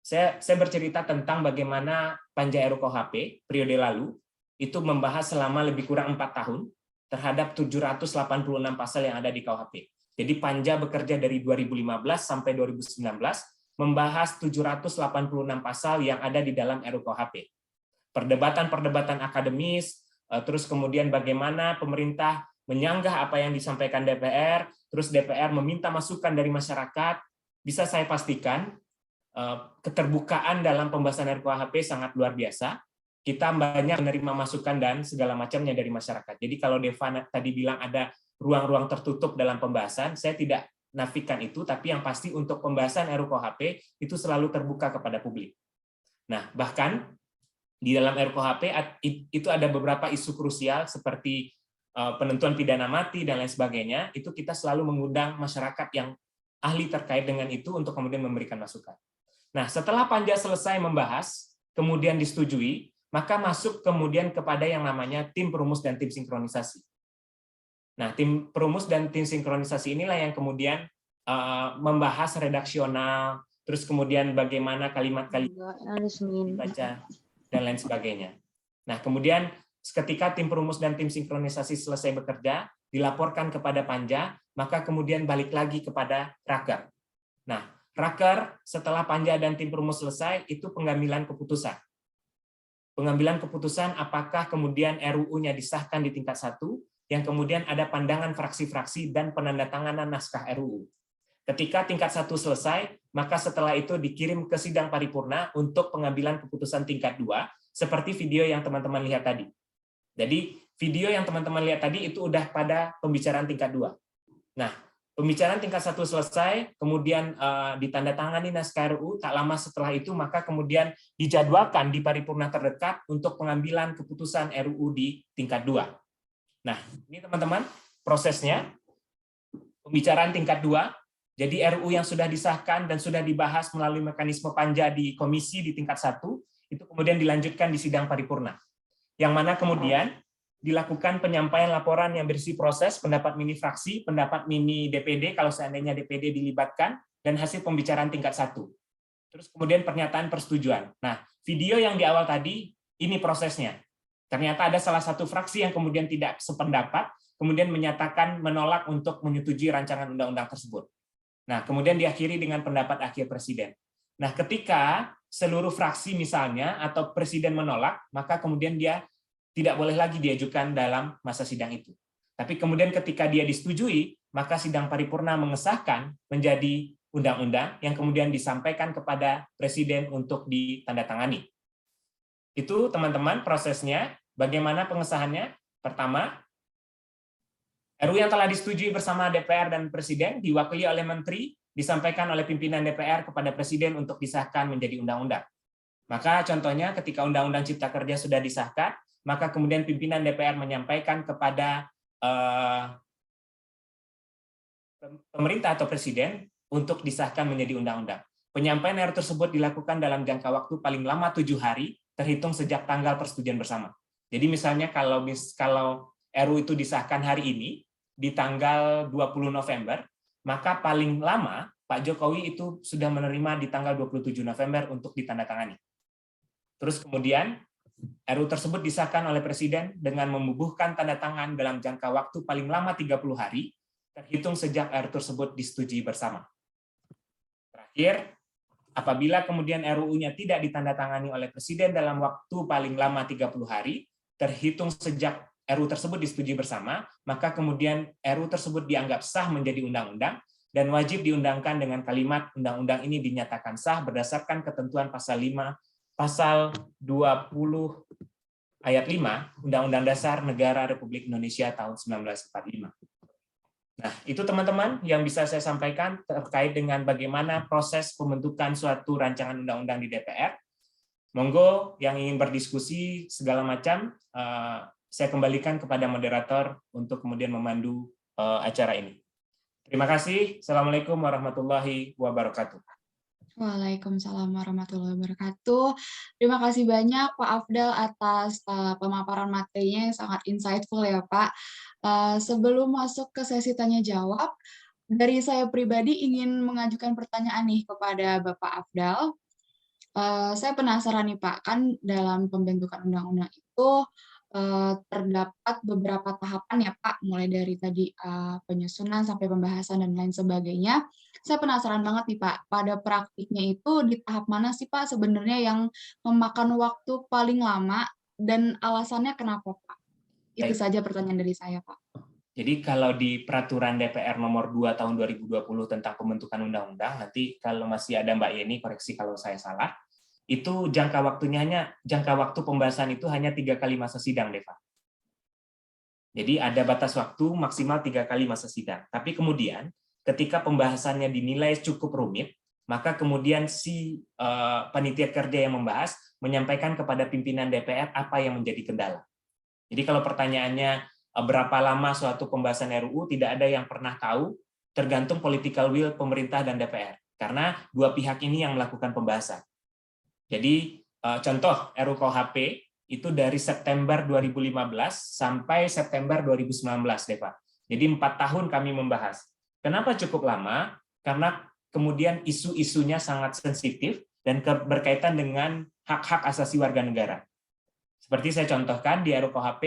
Saya bercerita tentang bagaimana panja RUKHP periode lalu itu membahas selama lebih kurang 4 tahun terhadap 786 pasal yang ada di KUHP. Jadi panja bekerja dari 2015 sampai 2019 membahas 786 pasal yang ada di dalam RUKHP. Perdebatan-perdebatan akademis, terus kemudian bagaimana pemerintah menyanggah apa yang disampaikan DPR, terus DPR meminta masukan dari masyarakat, bisa saya pastikan keterbukaan dalam pembahasan RKUHP sangat luar biasa. Kita banyak menerima masukan dan segala macamnya dari masyarakat. Jadi kalau Deva tadi bilang ada ruang-ruang tertutup dalam pembahasan, saya tidak nafikan itu, tapi yang pasti untuk pembahasan RKUHP itu selalu terbuka kepada publik. Nah, bahkan di dalam RKUHP itu ada beberapa isu krusial seperti penentuan pidana mati dan lain sebagainya, itu kita selalu mengundang masyarakat yang ahli terkait dengan itu untuk kemudian memberikan masukan. Nah, setelah Panja selesai membahas, kemudian disetujui, maka masuk kemudian kepada yang namanya tim perumus dan tim sinkronisasi. Nah, tim perumus dan tim sinkronisasi inilah yang kemudian membahas redaksional, terus kemudian bagaimana kalimat-kalimat dibaca, dan lain sebagainya. Nah, kemudian ketika tim perumus dan tim sinkronisasi selesai bekerja, dilaporkan kepada Panja, maka kemudian balik lagi kepada Raker. Nah, Raker setelah Panja dan tim perumus selesai, itu pengambilan keputusan. Pengambilan keputusan apakah kemudian RUU-nya disahkan di tingkat 1, yang kemudian ada pandangan fraksi-fraksi dan penandatanganan naskah RUU. Ketika tingkat 1 selesai, maka setelah itu dikirim ke sidang paripurna untuk pengambilan keputusan tingkat 2, seperti video yang teman-teman lihat tadi. Jadi video yang teman-teman lihat tadi itu udah pada pembicaraan tingkat 2. Nah, pembicaraan tingkat 1 selesai, kemudian ditandatangani naskah RUU, tak lama setelah itu maka kemudian dijadwalkan di paripurna terdekat untuk pengambilan keputusan RUU di tingkat 2. Nah, ini teman-teman prosesnya. Pembicaraan tingkat 2, jadi RUU yang sudah disahkan dan sudah dibahas melalui mekanisme Panja di komisi di tingkat 1, itu kemudian dilanjutkan di sidang paripurna. Yang mana kemudian dilakukan penyampaian laporan yang berisi proses, pendapat mini fraksi, pendapat mini DPD kalau seandainya DPD dilibatkan, dan hasil pembicaraan tingkat 1. Terus kemudian pernyataan persetujuan. Nah, video yang di awal tadi, ini prosesnya. Ternyata ada salah satu fraksi yang kemudian tidak sependapat, kemudian menyatakan menolak untuk menyetujui rancangan undang-undang tersebut. Nah, kemudian diakhiri dengan pendapat akhir Presiden. Nah, ketika seluruh fraksi misalnya atau Presiden menolak, maka kemudian dia tidak boleh lagi diajukan dalam masa sidang itu. Tapi kemudian ketika dia disetujui, maka sidang paripurna mengesahkan menjadi undang-undang yang kemudian disampaikan kepada Presiden untuk ditandatangani. Itu teman-teman prosesnya. Bagaimana pengesahannya? Pertama, RUU yang telah disetujui bersama DPR dan Presiden diwakili oleh Menteri, disampaikan oleh pimpinan DPR kepada Presiden untuk disahkan menjadi undang-undang. Maka contohnya ketika Undang-Undang Cipta Kerja sudah disahkan, maka kemudian pimpinan DPR menyampaikan kepada pemerintah atau Presiden untuk disahkan menjadi undang-undang. Penyampaian RUU tersebut dilakukan dalam jangka waktu paling lama 7 hari, terhitung sejak tanggal persetujuan bersama. Jadi misalnya kalau RUU itu disahkan hari ini, di tanggal 20 November, maka paling lama Pak Jokowi itu sudah menerima di tanggal 27 November untuk ditandatangani. Terus kemudian RUU tersebut disahkan oleh Presiden dengan membubuhkan tanda tangan dalam jangka waktu paling lama 30 hari, terhitung sejak RUU tersebut disetujui bersama. Terakhir, apabila kemudian RUU-nya tidak ditandatangani oleh Presiden dalam waktu paling lama 30 hari, terhitung sejak RUU tersebut disetujui bersama, maka kemudian RUU tersebut dianggap sah menjadi undang-undang dan wajib diundangkan dengan kalimat undang-undang ini dinyatakan sah berdasarkan ketentuan pasal 20 ayat 5 Undang-Undang Dasar Negara Republik Indonesia tahun 1945. Nah, itu teman-teman yang bisa saya sampaikan terkait dengan bagaimana proses pembentukan suatu rancangan undang-undang di DPR. Monggo yang ingin berdiskusi segala macam, saya kembalikan kepada moderator untuk kemudian memandu acara ini. Terima kasih. Assalamualaikum warahmatullahi wabarakatuh. Waalaikumsalam warahmatullahi wabarakatuh. Terima kasih banyak Pak Afdal atas pemaparan materinya yang sangat insightful ya Pak. Sebelum masuk ke sesi tanya jawab, dari saya pribadi ingin mengajukan pertanyaan nih kepada Bapak Afdal. Saya penasaran nih Pak, kan dalam pembentukan undang-undang itu terdapat beberapa tahapan ya Pak, mulai dari tadi penyusunan sampai pembahasan dan lain sebagainya. Saya penasaran banget nih Pak, pada praktiknya itu di tahap mana sih Pak sebenarnya yang memakan waktu paling lama dan alasannya kenapa Pak? Itu Baik. saja pertanyaan dari saya, Pak. Jadi kalau di peraturan DPR nomor 2 tahun 2020 tentang pembentukan undang-undang, nanti kalau masih ada Mbak Yeni, koreksi kalau saya salah, itu jangka waktu pembahasan itu hanya 3 kali masa sidang, Deva. Jadi ada batas waktu maksimal 3 kali masa sidang. Tapi kemudian ketika pembahasannya dinilai cukup rumit, maka kemudian si panitia kerja yang membahas menyampaikan kepada pimpinan DPR apa yang menjadi kendala. Jadi kalau pertanyaannya berapa lama suatu pembahasan RUU, tidak ada yang pernah tahu, tergantung political will pemerintah dan DPR. Karena dua pihak ini yang melakukan pembahasan. Jadi contoh RUU KUHP itu dari September 2015 sampai September 2019, Deva. Jadi 4 tahun kami membahas. Kenapa cukup lama? Karena kemudian isu-isunya sangat sensitif dan berkaitan dengan hak-hak asasi warga negara. Seperti saya contohkan di RUU KUHP,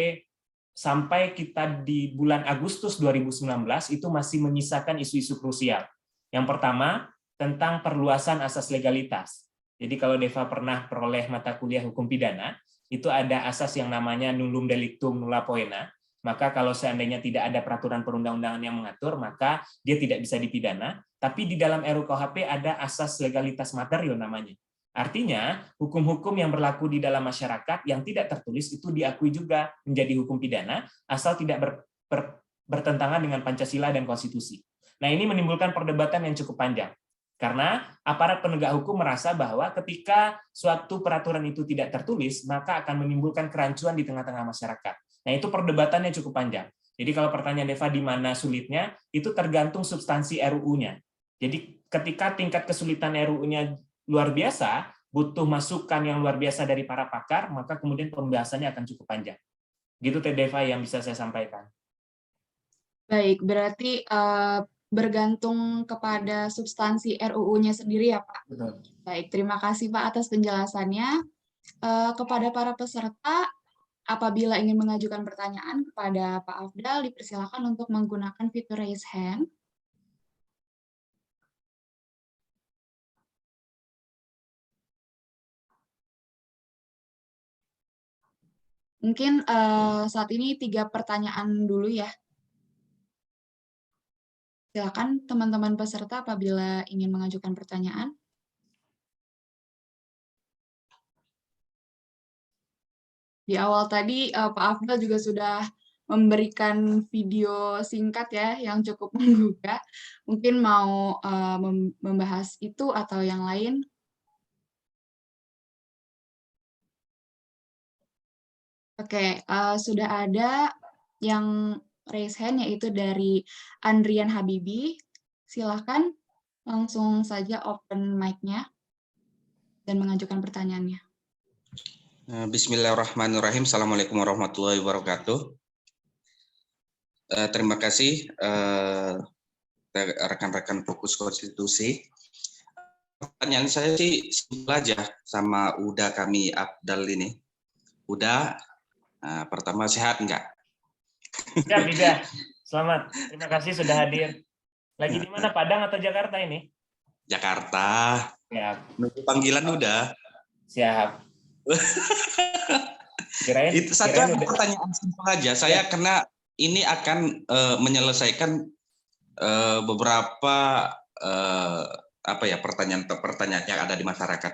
sampai kita di bulan Agustus 2019 itu masih menyisakan isu-isu krusial. Yang pertama, tentang perluasan asas legalitas. Jadi kalau Deva pernah peroleh mata kuliah hukum pidana, itu ada asas yang namanya nullum delictum nulla poena. Maka kalau seandainya tidak ada peraturan perundang-undangan yang mengatur, maka dia tidak bisa dipidana. Tapi di dalam RUU KUHP ada asas legalitas material namanya. Artinya, hukum-hukum yang berlaku di dalam masyarakat yang tidak tertulis itu diakui juga menjadi hukum pidana, asal tidak bertentangan dengan Pancasila dan konstitusi. Nah, ini menimbulkan perdebatan yang cukup panjang. Karena aparat penegak hukum merasa bahwa ketika suatu peraturan itu tidak tertulis, maka akan menimbulkan kerancuan di tengah-tengah masyarakat. Nah, itu perdebatannya cukup panjang. Jadi kalau pertanyaan Deva di mana sulitnya, itu tergantung substansi RUU-nya. Jadi ketika tingkat kesulitan RUU-nya luar biasa, butuh masukan yang luar biasa dari para pakar, maka kemudian pembahasannya akan cukup panjang. Gitu Teh Deva yang bisa saya sampaikan. Baik, berarti bergantung kepada substansi RUU-nya sendiri ya, Pak? Betul. Baik, terima kasih Pak atas penjelasannya. Kepada para peserta, apabila ingin mengajukan pertanyaan kepada Pak Afdal, dipersilakan untuk menggunakan fitur raise hand. Mungkin saat ini 3 pertanyaan dulu ya. Silakan teman-teman peserta apabila ingin mengajukan pertanyaan. Di awal tadi Pak Afdal juga sudah memberikan video singkat ya yang cukup menggugah. Mungkin mau membahas itu atau yang lain? Oke, sudah ada yang raise hand yaitu dari Andrian Habibi. Silahkan langsung saja open mic-nya dan mengajukan pertanyaannya. Bismillahirrahmanirrahim. Assalamualaikum warahmatullahi wabarakatuh. Terima kasih rekan-rekan Fokus Konstitusi. Pertanyaan saya sih simpel aja sama Uda kami Afdal ini. Uda, pertama sehat enggak? Ya, Bida. Selamat. Terima kasih sudah hadir. Lagi di mana, Padang atau Jakarta ini? Jakarta. Siap. Nunggu panggilan udah. Siap. Itu satu pertanyaan simpel aja. Saya karena ini akan menyelesaikan beberapa pertanyaan yang ada di masyarakat.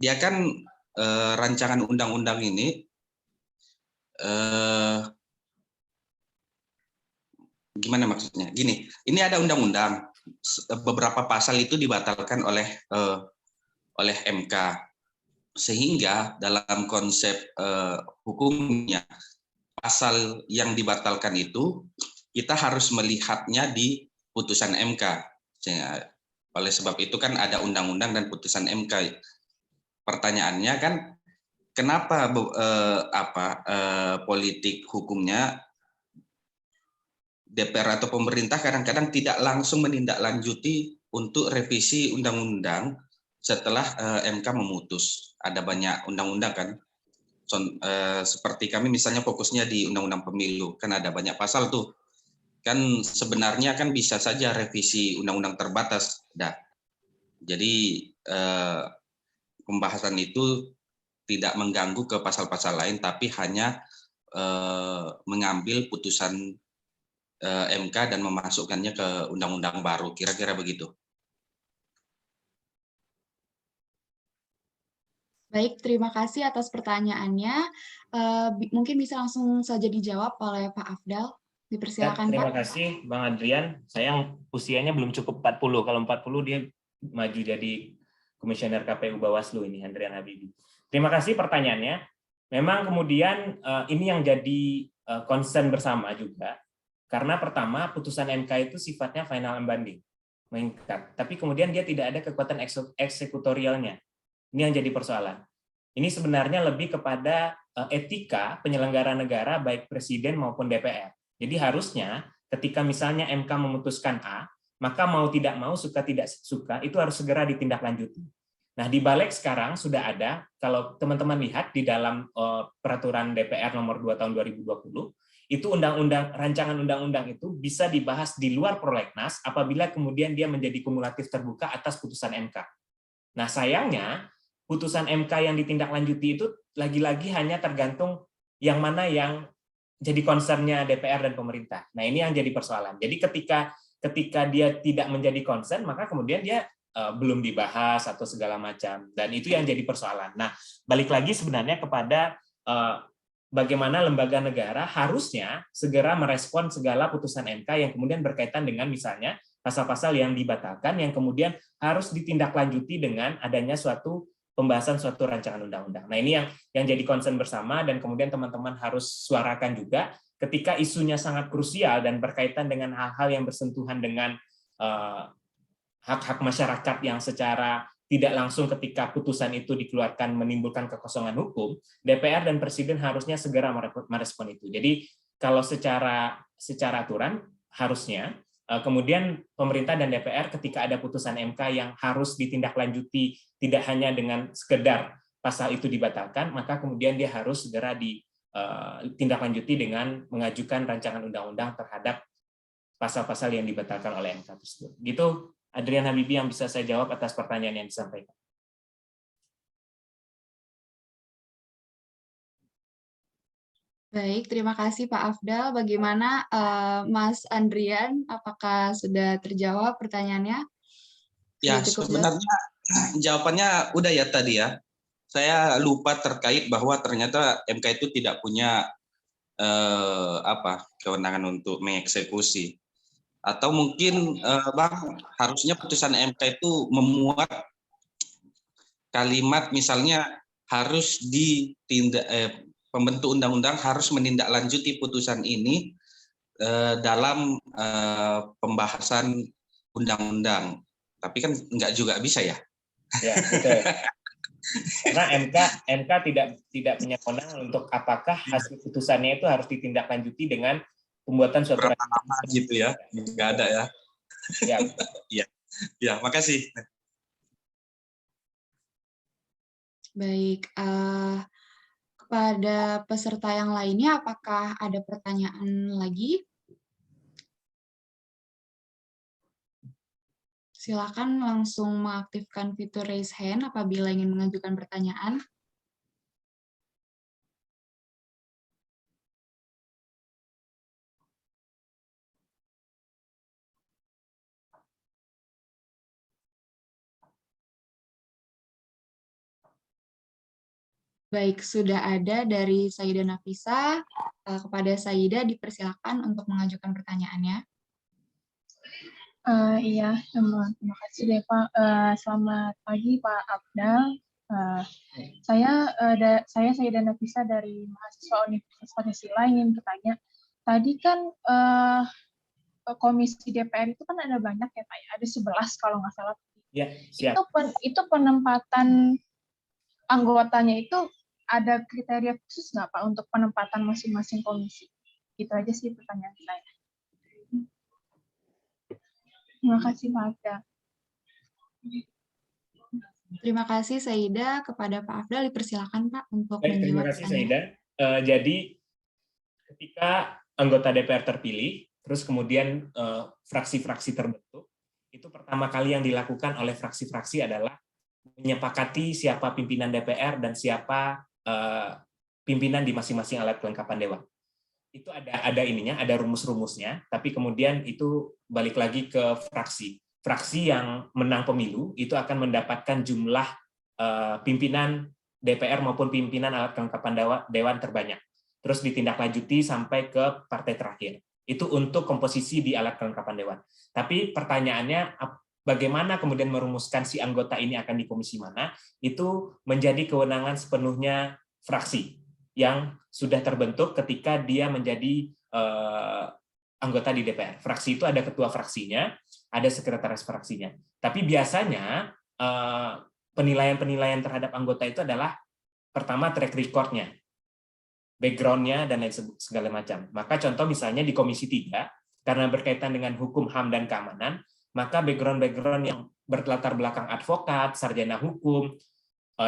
Dia kan rancangan undang-undang ini gimana maksudnya? Gini, ini ada undang-undang, beberapa pasal itu dibatalkan oleh MK, sehingga dalam konsep hukumnya pasal yang dibatalkan itu kita harus melihatnya di putusan MK. Oleh sebab itu kan ada undang-undang dan putusan MK. Pertanyaannya kan, kenapa politik hukumnya DPR atau pemerintah kadang-kadang tidak langsung menindaklanjuti untuk revisi undang-undang setelah MK memutus. Ada banyak undang-undang kan, seperti kami misalnya fokusnya di undang-undang pemilu, kan ada banyak pasal tuh. Kan sebenarnya kan bisa saja revisi undang-undang terbatas. Jadi pembahasan itu tidak mengganggu ke pasal-pasal lain, tapi hanya mengambil putusan MK dan memasukkannya ke undang-undang baru, kira-kira begitu. Baik, terima kasih atas pertanyaannya. Mungkin bisa langsung saja dijawab oleh Pak Afdal. Ya, Dipersilakan, terima Pak. kasih Bang Adrian. Sayang usianya belum cukup 40. Kalau 40 dia maju jadi Komisioner KPU Bawaslu ini, Andrian Habibie. Terima kasih pertanyaannya. Memang kemudian ini yang jadi concern bersama juga. Karena pertama, putusan MK itu sifatnya final and binding, mengikat. Tapi kemudian dia tidak ada kekuatan eksekutorialnya. Ini yang jadi persoalan. Ini sebenarnya lebih kepada etika penyelenggara negara, baik presiden maupun DPR. Jadi harusnya ketika misalnya MK memutuskan A, maka mau tidak mau, suka tidak suka, itu harus segera ditindaklanjuti. Nah, di balik sekarang sudah ada, kalau teman-teman lihat di dalam peraturan DPR nomor 2 tahun 2020, itu rancangan undang-undang itu bisa dibahas di luar prolegnas apabila kemudian dia menjadi kumulatif terbuka atas putusan MK. Nah, sayangnya putusan MK yang ditindaklanjuti itu lagi-lagi hanya tergantung yang mana yang jadi concern-nya DPR dan pemerintah. Nah, ini yang jadi persoalan. Jadi ketika dia tidak menjadi concern, maka kemudian dia belum dibahas atau segala macam. Dan itu yang jadi persoalan. Nah, balik lagi sebenarnya kepada bagaimana lembaga negara harusnya segera merespon segala putusan MK yang kemudian berkaitan dengan misalnya pasal-pasal yang dibatalkan, yang kemudian harus ditindaklanjuti dengan adanya suatu pembahasan suatu rancangan undang-undang. Nah, ini yang jadi concern bersama, dan kemudian teman-teman harus suarakan juga ketika isunya sangat krusial dan berkaitan dengan hal-hal yang bersentuhan dengan hak-hak masyarakat yang secara tidak langsung ketika putusan itu dikeluarkan menimbulkan kekosongan hukum, DPR dan Presiden harusnya segera merespon itu. Jadi kalau secara aturan harusnya kemudian pemerintah dan DPR ketika ada putusan MK yang harus ditindaklanjuti tidak hanya dengan sekedar pasal itu dibatalkan, maka kemudian dia harus segera ditindaklanjuti dengan mengajukan rancangan undang-undang terhadap pasal-pasal yang dibatalkan oleh MK tersebut. Gitu, Adrian Habibie, yang bisa saya jawab atas pertanyaan yang disampaikan. Baik, terima kasih Pak Afdal. Bagaimana Mas Andrian? Apakah sudah terjawab pertanyaannya? Ya, sebenarnya jawabannya udah ya tadi ya. Saya lupa terkait bahwa ternyata MK itu tidak punya kewenangan untuk mengeksekusi. Atau mungkin Bang, harusnya putusan MK itu memuat kalimat misalnya harus pembentuk undang-undang harus menindaklanjuti putusan ini dalam pembahasan undang-undang. Tapi kan enggak juga bisa ya. Ya, betul. Karena MK tidak punya kewenangan untuk apakah hasil putusannya itu harus ditindaklanjuti dengan pembuatan suatu lama gitu ya. Enggak ada ya. Ya. Ya, makasih. Baik, kepada peserta yang lainnya, apakah ada pertanyaan lagi? Silakan langsung mengaktifkan fitur raise hand apabila ingin mengajukan pertanyaan. Baik, sudah ada dari Saida Nafisa. Kepada Saida, dipersilakan untuk mengajukan pertanyaannya. Iya, terima kasih deh Pak. Selamat pagi Pak Afdal. Saya Saida Nafisa dari mahasiswa Universitas Pancasila ingin bertanya. Tadi kan komisi DPR itu kan ada banyak ya Pak, ada 11 kalau nggak salah. Ya, siap. Itu penempatan anggotanya itu ada kriteria khusus nggak Pak untuk penempatan masing-masing komisi? Itu aja sih pertanyaan saya. Terima kasih Pak Afdal. Terima kasih Saida. Kepada Pak Afdal dipersilakan Pak untuk menjawab. Terima kasih Saida. Jadi ketika anggota DPR terpilih, terus kemudian fraksi-fraksi terbentuk, itu pertama kali yang dilakukan oleh fraksi-fraksi adalah menyepakati siapa pimpinan DPR dan siapa pimpinan di masing-masing alat kelengkapan dewan. Itu ada ininya, ada rumus-rumusnya, tapi kemudian itu balik lagi ke fraksi. Fraksi yang menang pemilu itu akan mendapatkan jumlah pimpinan DPR maupun pimpinan alat kelengkapan dewan terbanyak. Terus ditindaklanjuti sampai ke partai terakhir. Itu untuk komposisi di alat kelengkapan dewan. Tapi pertanyaannya, bagaimana kemudian merumuskan si anggota ini akan di komisi mana, itu menjadi kewenangan sepenuhnya fraksi yang sudah terbentuk ketika dia menjadi anggota di DPR. Fraksi itu ada ketua fraksinya, ada sekretaris fraksinya. Tapi biasanya penilaian-penilaian terhadap anggota itu adalah pertama track record-nya, background-nya, dan lain segala macam. Maka contoh misalnya di Komisi 3, karena berkaitan dengan hukum HAM dan keamanan, maka background-background yang berlatar belakang advokat, sarjana hukum,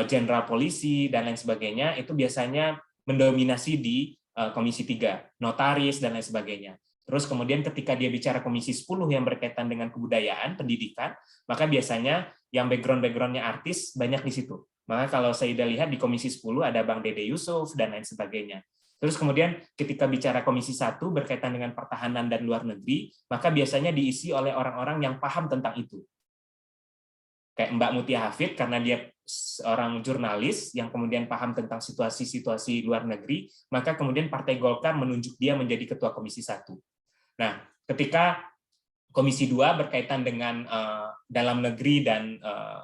jenderal polisi, dan lain sebagainya, itu biasanya mendominasi di Komisi 3, notaris, dan lain sebagainya. Terus kemudian ketika dia bicara Komisi 10 yang berkaitan dengan kebudayaan, pendidikan, maka biasanya yang background-backgroundnya artis banyak di situ. Maka kalau saya lihat di Komisi 10 ada Bang Dede Yusuf, dan lain sebagainya. Terus kemudian ketika bicara Komisi 1 berkaitan dengan pertahanan dan luar negeri, maka biasanya diisi oleh orang-orang yang paham tentang itu. Kayak Mbak Mutia Hafid, karena dia seorang jurnalis yang kemudian paham tentang situasi-situasi luar negeri, maka kemudian Partai Golkar menunjuk dia menjadi Ketua Komisi 1. Nah, ketika Komisi 2 berkaitan dengan dalam negeri dan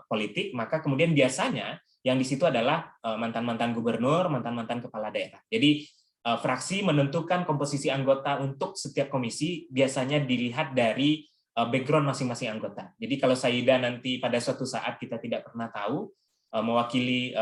politik, maka kemudian biasanya yang di situ adalah mantan-mantan gubernur, mantan-mantan kepala daerah. Jadi fraksi menentukan komposisi anggota untuk setiap komisi biasanya dilihat dari background masing-masing anggota. Jadi kalau Saida nanti pada suatu saat kita tidak pernah tahu mewakili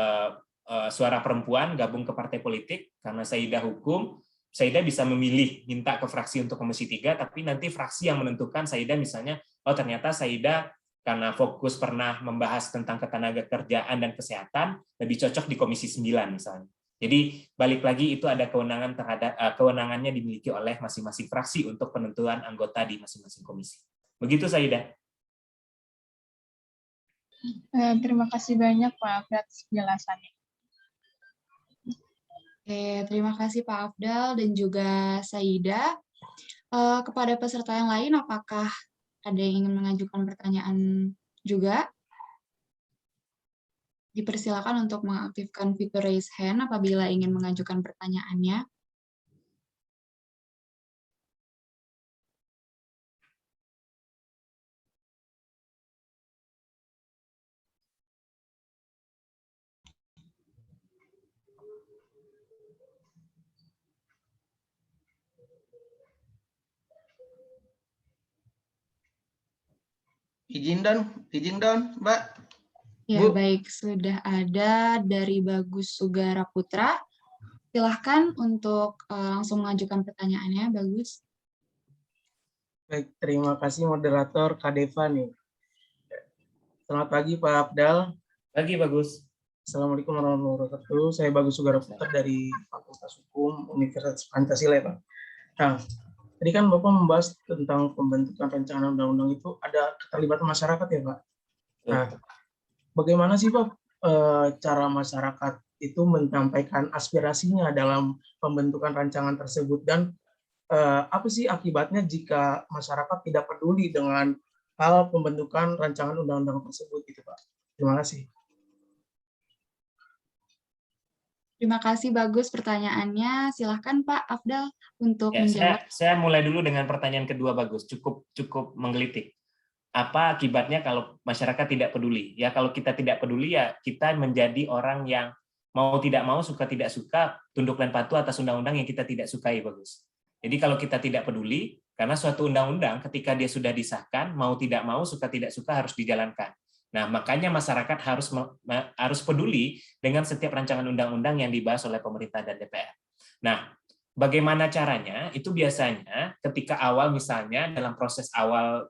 suara perempuan gabung ke partai politik karena Saida hukum, Saida bisa memilih minta ke fraksi untuk Komisi 3, tapi nanti fraksi yang menentukan Saida misalnya, oh ternyata Saida karena fokus pernah membahas tentang ketenagakerjaan dan kesehatan, lebih cocok di Komisi 9 misalnya. Jadi balik lagi itu ada kewenangan kewenangannya dimiliki oleh masing-masing fraksi untuk penentuan anggota di masing-masing komisi. Begitu Saida. Terima kasih banyak Pak atas penjelasannya. Oke, terima kasih Pak Afdal dan juga Saida. Kepada peserta yang lain, apakah ada yang ingin mengajukan pertanyaan juga? Dipersilakan untuk mengaktifkan fitur raise hand apabila ingin mengajukan pertanyaannya. Izin dong, Mbak. Ya, Bu. baik. Sudah ada dari Bagus Sugara Putra. Silahkan untuk langsung mengajukan pertanyaannya, Bagus. Baik, terima kasih moderator Kak Deva nih. Selamat pagi Pak Afdal. Pagi Bagus. Assalamualaikum warahmatullahi wabarakatuh. Saya Bagus Sugara Putra dari Fakultas Hukum Universitas Pancasila, Pak. Nah, tadi kan Bapak membahas tentang pembentukan rancangan undang-undang itu ada keterlibatan masyarakat ya, Pak. Nah, bagaimana sih Pak cara masyarakat itu menyampaikan aspirasinya dalam pembentukan rancangan tersebut dan apa sih akibatnya jika masyarakat tidak peduli dengan hal pembentukan rancangan undang-undang tersebut gitu Pak. Terima kasih. Terima kasih, Bagus pertanyaannya. Silahkan Pak Afdal untuk menjawab. Saya mulai dulu dengan pertanyaan kedua Bagus, cukup menggelitik. Apa akibatnya kalau masyarakat tidak peduli? Ya kalau kita tidak peduli ya kita menjadi orang yang mau tidak mau, suka tidak suka, tunduk dan patuh atas undang-undang yang kita tidak sukai, Bagus. Jadi kalau kita tidak peduli, karena suatu undang-undang ketika dia sudah disahkan, mau tidak mau, suka tidak suka harus dijalankan. Nah, makanya masyarakat harus peduli dengan setiap rancangan undang-undang yang dibahas oleh pemerintah dan DPR. Nah, bagaimana caranya? Itu biasanya ketika awal misalnya dalam proses awal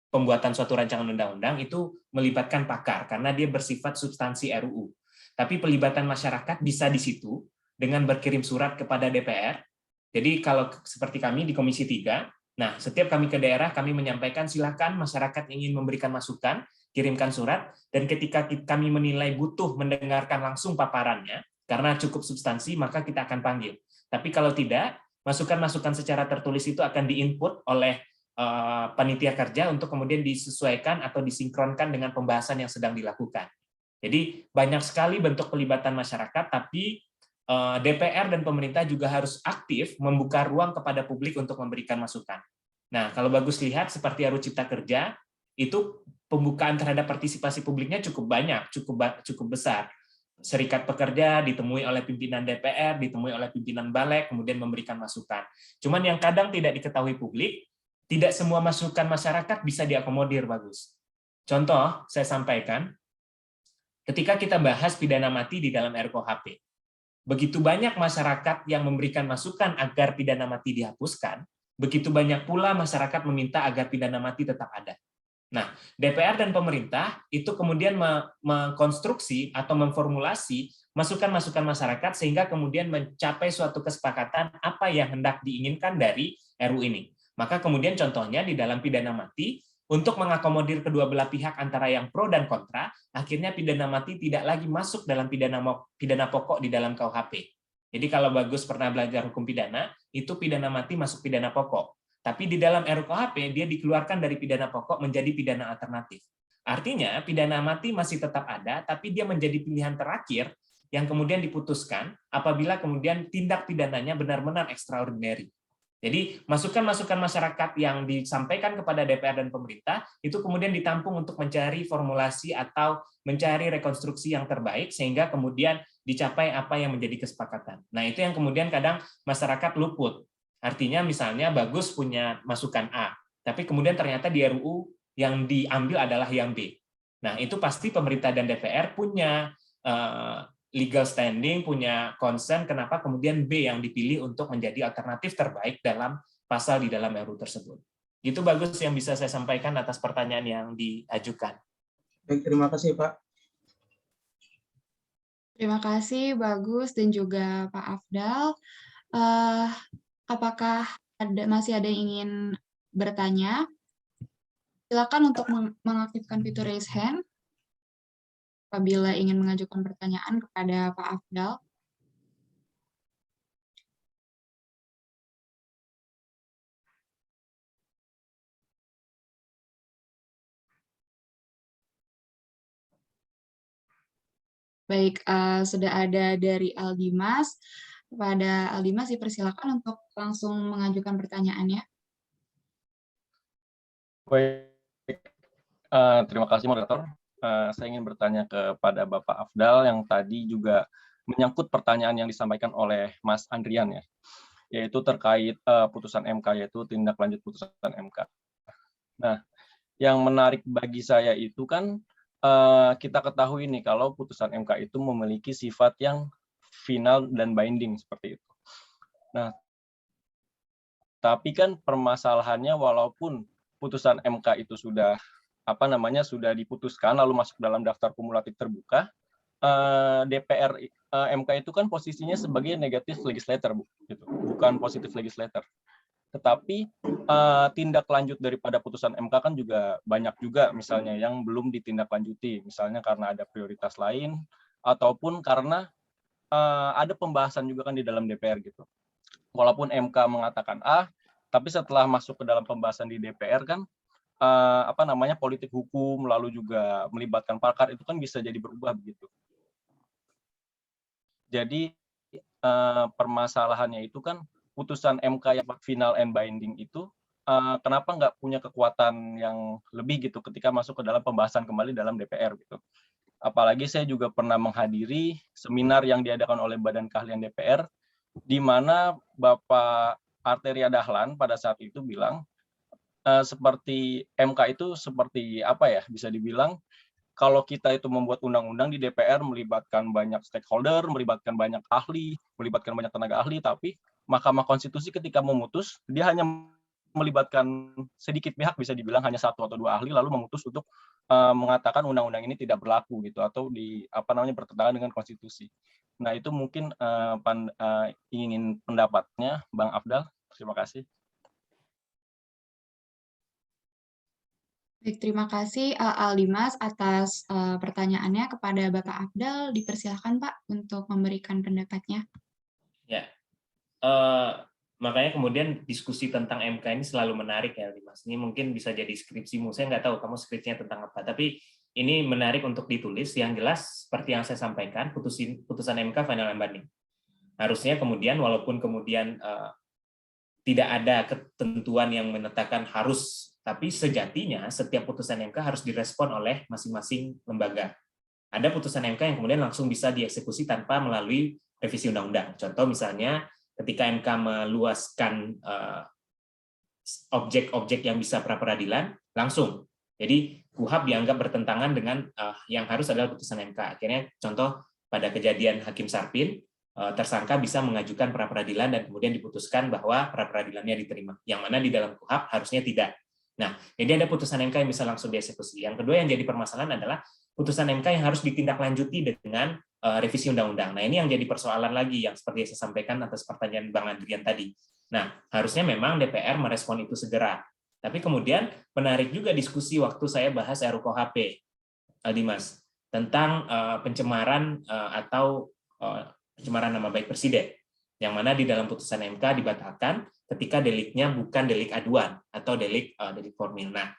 pembuatan suatu rancangan undang-undang itu melibatkan pakar karena dia bersifat substansi RUU. Tapi pelibatan masyarakat bisa di situ dengan berkirim surat kepada DPR. Jadi kalau seperti kami di Komisi 3, nah, setiap kami ke daerah, kami menyampaikan silakan masyarakat ingin memberikan masukan, kirimkan surat, dan ketika kami menilai butuh mendengarkan langsung paparannya, Karena cukup substansi, maka kita akan panggil. Tapi kalau tidak, masukan-masukan secara tertulis itu akan diinput oleh panitia kerja untuk kemudian disesuaikan atau disinkronkan dengan pembahasan yang sedang dilakukan. Jadi banyak sekali bentuk pelibatan masyarakat, tapi DPR dan pemerintah juga harus aktif membuka ruang kepada publik untuk memberikan masukan. Nah, kalau Bagus lihat seperti RUU Cipta Kerja, itu pembukaan terhadap partisipasi publiknya cukup banyak, cukup besar. Serikat pekerja ditemui oleh pimpinan DPR, ditemui oleh pimpinan Balik, kemudian memberikan masukan. Cuman yang kadang tidak diketahui publik, tidak semua masukan masyarakat bisa diakomodir, Bagus. Contoh, saya sampaikan, ketika kita bahas pidana mati di dalam RKUHP, begitu banyak masyarakat yang memberikan masukan agar pidana mati dihapuskan, begitu banyak pula masyarakat meminta agar pidana mati tetap ada. Nah, DPR dan pemerintah itu kemudian mengkonstruksi atau memformulasi masukan-masukan masyarakat sehingga kemudian mencapai suatu kesepakatan apa yang hendak diinginkan dari RUU ini. Maka kemudian contohnya di dalam pidana mati, untuk mengakomodir kedua belah pihak antara yang pro dan kontra, akhirnya pidana mati tidak lagi masuk dalam pidana pokok di dalam KUHP. Jadi kalau Bagus pernah belajar hukum pidana, itu pidana mati masuk pidana pokok. Tapi di dalam RKUHP dia dikeluarkan dari pidana pokok menjadi pidana alternatif. Artinya pidana mati masih tetap ada, tapi dia menjadi pilihan terakhir yang kemudian diputuskan apabila kemudian tindak pidananya benar-benar extraordinary. Jadi masukan-masukan masyarakat yang disampaikan kepada DPR dan pemerintah itu kemudian ditampung untuk mencari formulasi atau mencari rekonstruksi yang terbaik sehingga kemudian dicapai apa yang menjadi kesepakatan. Nah, itu yang kemudian kadang masyarakat luput. Artinya misalnya Bagus punya masukan A, tapi kemudian ternyata di RUU yang diambil adalah yang B. Nah, itu pasti pemerintah dan DPR punya legal standing, punya concern kenapa kemudian B yang dipilih untuk menjadi alternatif terbaik dalam pasal di dalam RUU tersebut. Itu Bagus yang bisa saya sampaikan atas pertanyaan yang diajukan. Baik, terima kasih Pak. Terima kasih Bagus dan juga Pak Afdal. Apakah masih ada yang ingin bertanya? Silakan untuk mengaktifkan fitur raise hand apabila ingin mengajukan pertanyaan kepada Pak Afdal. Baik, sudah ada dari Aldimas. Kepada Aldimas dipersilakan untuk langsung mengajukan pertanyaannya. Baik, terima kasih moderator. Saya ingin bertanya kepada Bapak Afdal yang tadi juga menyangkut pertanyaan yang disampaikan oleh Mas Andrian ya, yaitu terkait putusan MK, yaitu tindak lanjut putusan MK. Nah, yang menarik bagi saya itu kan kita ketahui nih kalau putusan MK itu memiliki sifat yang final dan binding seperti itu. Nah, tapi kan permasalahannya walaupun putusan MK itu sudah sudah diputuskan lalu masuk dalam daftar kumulatif terbuka, DPR MK itu kan posisinya sebagai negatif legislator, gitu, bukan positif legislator. Tetapi tindak lanjut daripada putusan MK kan juga banyak juga misalnya yang belum ditindaklanjuti, misalnya karena ada prioritas lain ataupun karena ada pembahasan juga kan di dalam DPR gitu. Walaupun MK mengatakan A, tapi setelah masuk ke dalam pembahasan di DPR kan politik hukum lalu juga melibatkan pakar itu kan bisa jadi berubah begitu. Jadi permasalahannya itu kan putusan MK yang final and binding itu kenapa nggak punya kekuatan yang lebih gitu ketika masuk ke dalam pembahasan kembali dalam DPR gitu. Apalagi saya juga pernah menghadiri seminar yang diadakan oleh Badan Keahlian DPR di mana Bapak Arteria Dahlan pada saat itu bilang seperti MK itu seperti apa ya, bisa dibilang kalau kita itu membuat undang-undang di DPR melibatkan banyak stakeholder, melibatkan banyak ahli, melibatkan banyak tenaga ahli, tapi Mahkamah Konstitusi ketika memutus dia hanya melibatkan sedikit pihak, bisa dibilang hanya 1 atau 2 ahli, lalu memutus untuk mengatakan undang-undang ini tidak berlaku gitu atau bertentangan dengan konstitusi. Nah, itu mungkin ingin pendapatnya Bang Afdal. Terima kasih. Baik, terima kasih Aldimas atas pertanyaannya. Kepada Bapak Afdal, dipersilakan Pak untuk memberikan pendapatnya. Ya, makanya kemudian diskusi tentang MK ini selalu menarik ya, Dimas. Ini mungkin bisa jadi skripsimu. Saya nggak tahu kamu skripsinya tentang apa, tapi ini menarik untuk ditulis. Yang jelas, seperti yang saya sampaikan, putusan MK final and binding. Harusnya kemudian, walaupun kemudian tidak ada ketentuan yang menetapkan harus, tapi sejatinya setiap putusan MK harus direspon oleh masing-masing lembaga. Ada putusan MK yang kemudian langsung bisa dieksekusi tanpa melalui revisi undang-undang. Contoh misalnya ketika MK meluaskan objek-objek yang bisa pra-peradilan, langsung. Jadi KUHP dianggap bertentangan dengan yang harus adalah putusan MK. Akhirnya contoh pada kejadian Hakim Sarpin, tersangka bisa mengajukan pra-peradilan dan kemudian diputuskan bahwa pra-peradilannya diterima. Yang mana di dalam KUHP harusnya tidak. Nah, jadi ada putusan MK yang bisa langsung dieksekusi. Yang kedua yang jadi permasalahan adalah putusan MK yang harus ditindaklanjuti dengan revisi undang-undang. Nah, ini yang jadi persoalan lagi yang seperti yang saya sampaikan atas pertanyaan Bang Adrian tadi. Nah, harusnya memang DPR merespon itu segera. Tapi kemudian menarik juga diskusi waktu saya bahas RUKHP, Dimas, tentang pencemaran atau pencemaran nama baik presiden, yang mana di dalam putusan MK dibatalkan ketika deliknya bukan delik aduan atau delik formil. Nah,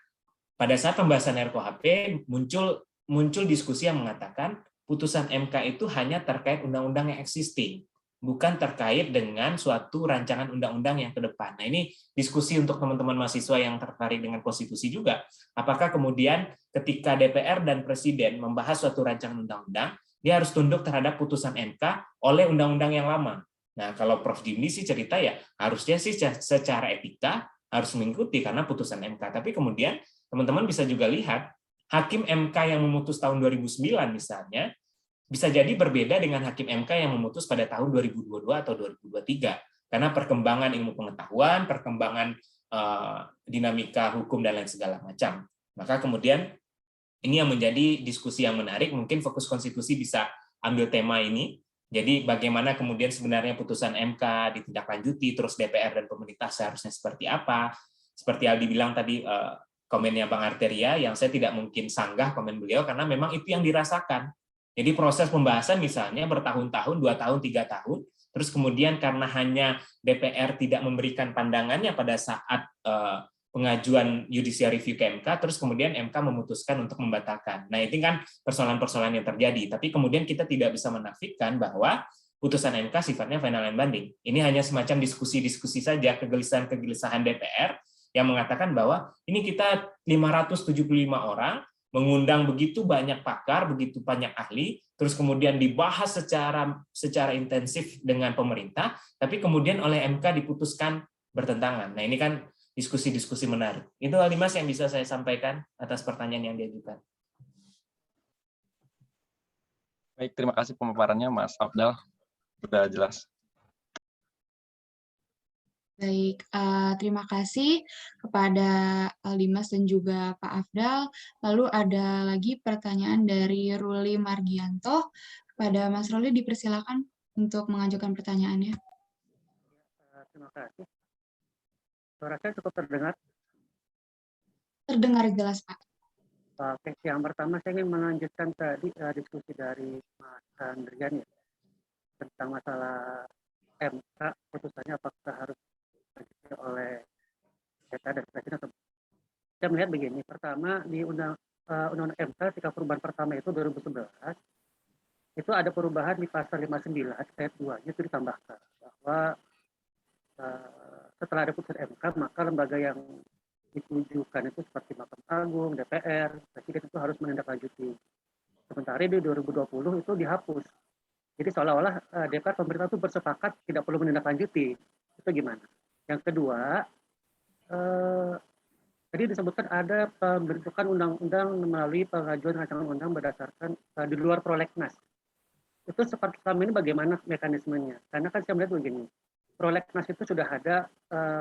pada saat pembahasan RKUHP muncul diskusi yang mengatakan putusan MK itu hanya terkait undang-undang yang existing, bukan terkait dengan suatu rancangan undang-undang yang ke depan. Nah, ini diskusi untuk teman-teman mahasiswa yang tertarik dengan konstitusi juga. Apakah kemudian ketika DPR dan Presiden membahas suatu rancangan undang-undang, dia harus tunduk terhadap putusan MK oleh undang-undang yang lama. Nah, kalau Prof. Jimli sih cerita ya, harusnya sih secara etika harus mengikuti karena putusan MK. Tapi kemudian teman-teman bisa juga lihat, Hakim MK yang memutus tahun 2009 misalnya, bisa jadi berbeda dengan Hakim MK yang memutus pada tahun 2022 atau 2023. Karena perkembangan ilmu pengetahuan, perkembangan dinamika hukum, dan lain segala macam. Maka kemudian ini yang menjadi diskusi yang menarik, mungkin Fokus Konstitusi bisa ambil tema ini. Jadi bagaimana kemudian sebenarnya putusan MK ditindaklanjuti, terus DPR dan pemerintah seharusnya seperti apa. Seperti Aldi bilang tadi, komennya Bang Arteria, yang saya tidak mungkin sanggah komen beliau, karena memang itu yang dirasakan. Jadi proses pembahasan misalnya bertahun-tahun, 2 tahun, 3 tahun, terus kemudian karena hanya DPR tidak memberikan pandangannya pada saat pengajuan judicial review ke MK, terus kemudian MK memutuskan untuk membatalkan. Nah, ini kan persoalan-persoalan yang terjadi. Tapi kemudian kita tidak bisa menafikan bahwa putusan MK sifatnya final and binding. Ini hanya semacam diskusi-diskusi saja, kegelisahan-kegelisahan DPR yang mengatakan bahwa ini kita 575 orang, mengundang begitu banyak pakar, begitu banyak ahli, terus kemudian dibahas secara intensif dengan pemerintah, tapi kemudian oleh MK diputuskan bertentangan. Nah, ini kan diskusi-diskusi menarik. Itu Aldimas yang bisa saya sampaikan atas pertanyaan yang diajukan. Baik, terima kasih pemaparannya Mas Afdal. Sudah jelas. Baik, terima kasih kepada Aldimas dan juga Pak Afdal. Lalu ada lagi pertanyaan dari Ruli Margianto. Kepada Mas Ruli dipersilakan untuk mengajukan pertanyaannya. Terima kasih. Suara saya cukup terdengar? Terdengar jelas, Pak. Oke, yang pertama saya ingin melanjutkan tadi diskusi dari Mas Andrian ya, tentang masalah MK, putusannya apakah harus oleh DPR dan Presiden atau saya melihat begini. Pertama, di Undang-Undang MK ketika perubahan pertama itu 2011, itu ada perubahan di pasal 59 ayat 2 itu ditambahkan bahwa setelah ada putusan MK, maka lembaga yang ditujukan itu seperti Mahkamah Agung, DPR, Presiden itu harus menindaklanjuti. Sementara di 2020 itu dihapus. Jadi seolah-olah DPR pemerintah itu bersepakat tidak perlu menindaklanjuti. Itu gimana? Yang kedua, tadi disebutkan ada pembentukan undang-undang melalui pengajuan rancangan undang berdasarkan di luar prolegnas. Itu seperti selama ini bagaimana mekanismenya? Karena kan saya melihat begini, prolegnas itu sudah ada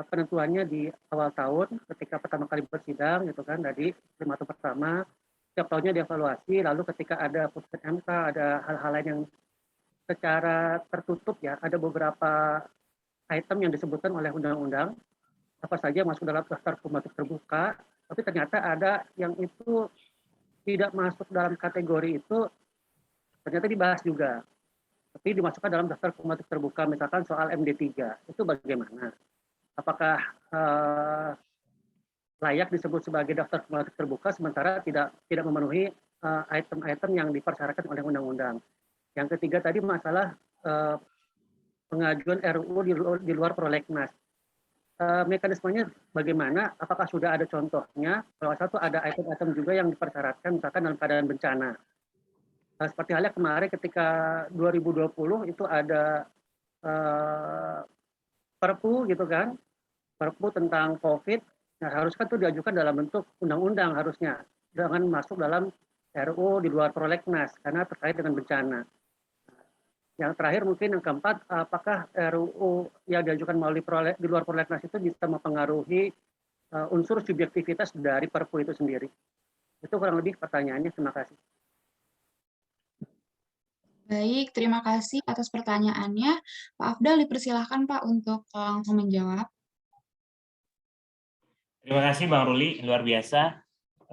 penentuannya di awal tahun ketika pertama kali bersidang gitu kan, dari 5 tahun pertama, setiap tahunnya dievaluasi, lalu ketika ada putusan MK, ada hal-hal lain yang secara tertutup ya, ada beberapa item yang disebutkan oleh undang-undang, apa saja masuk dalam daftar kumulatif terbuka, tapi ternyata ada yang itu tidak masuk dalam kategori itu, ternyata dibahas juga, tapi dimasukkan dalam daftar kumulatif terbuka, misalkan soal MD3, itu bagaimana? Apakah layak disebut sebagai daftar kumulatif terbuka sementara tidak memenuhi item-item yang dipersyaratkan oleh undang-undang. Yang ketiga tadi masalah pengajuan RUU di luar prolegnas. Mekanismenya bagaimana? Apakah sudah ada contohnya? Kalau satu ada item-item juga yang dipersyaratkan misalkan dalam keadaan bencana. Seperti halnya kemarin ketika 2020 itu ada Perpu gitu kan, Perpu tentang COVID. Nah, harusnya itu diajukan dalam bentuk undang-undang harusnya, jangan masuk dalam RUU di luar prolegnas karena terkait dengan bencana. Yang terakhir mungkin yang keempat, apakah RUU yang diajukan melalui di luar prolegnas itu bisa mempengaruhi unsur subjektivitas dari Perpu itu sendiri? Itu kurang lebih pertanyaannya. Terima kasih. Baik, terima kasih atas pertanyaannya. Pak Afdal dipersilahkan Pak untuk langsung menjawab. Terima kasih Bang Ruli, luar biasa.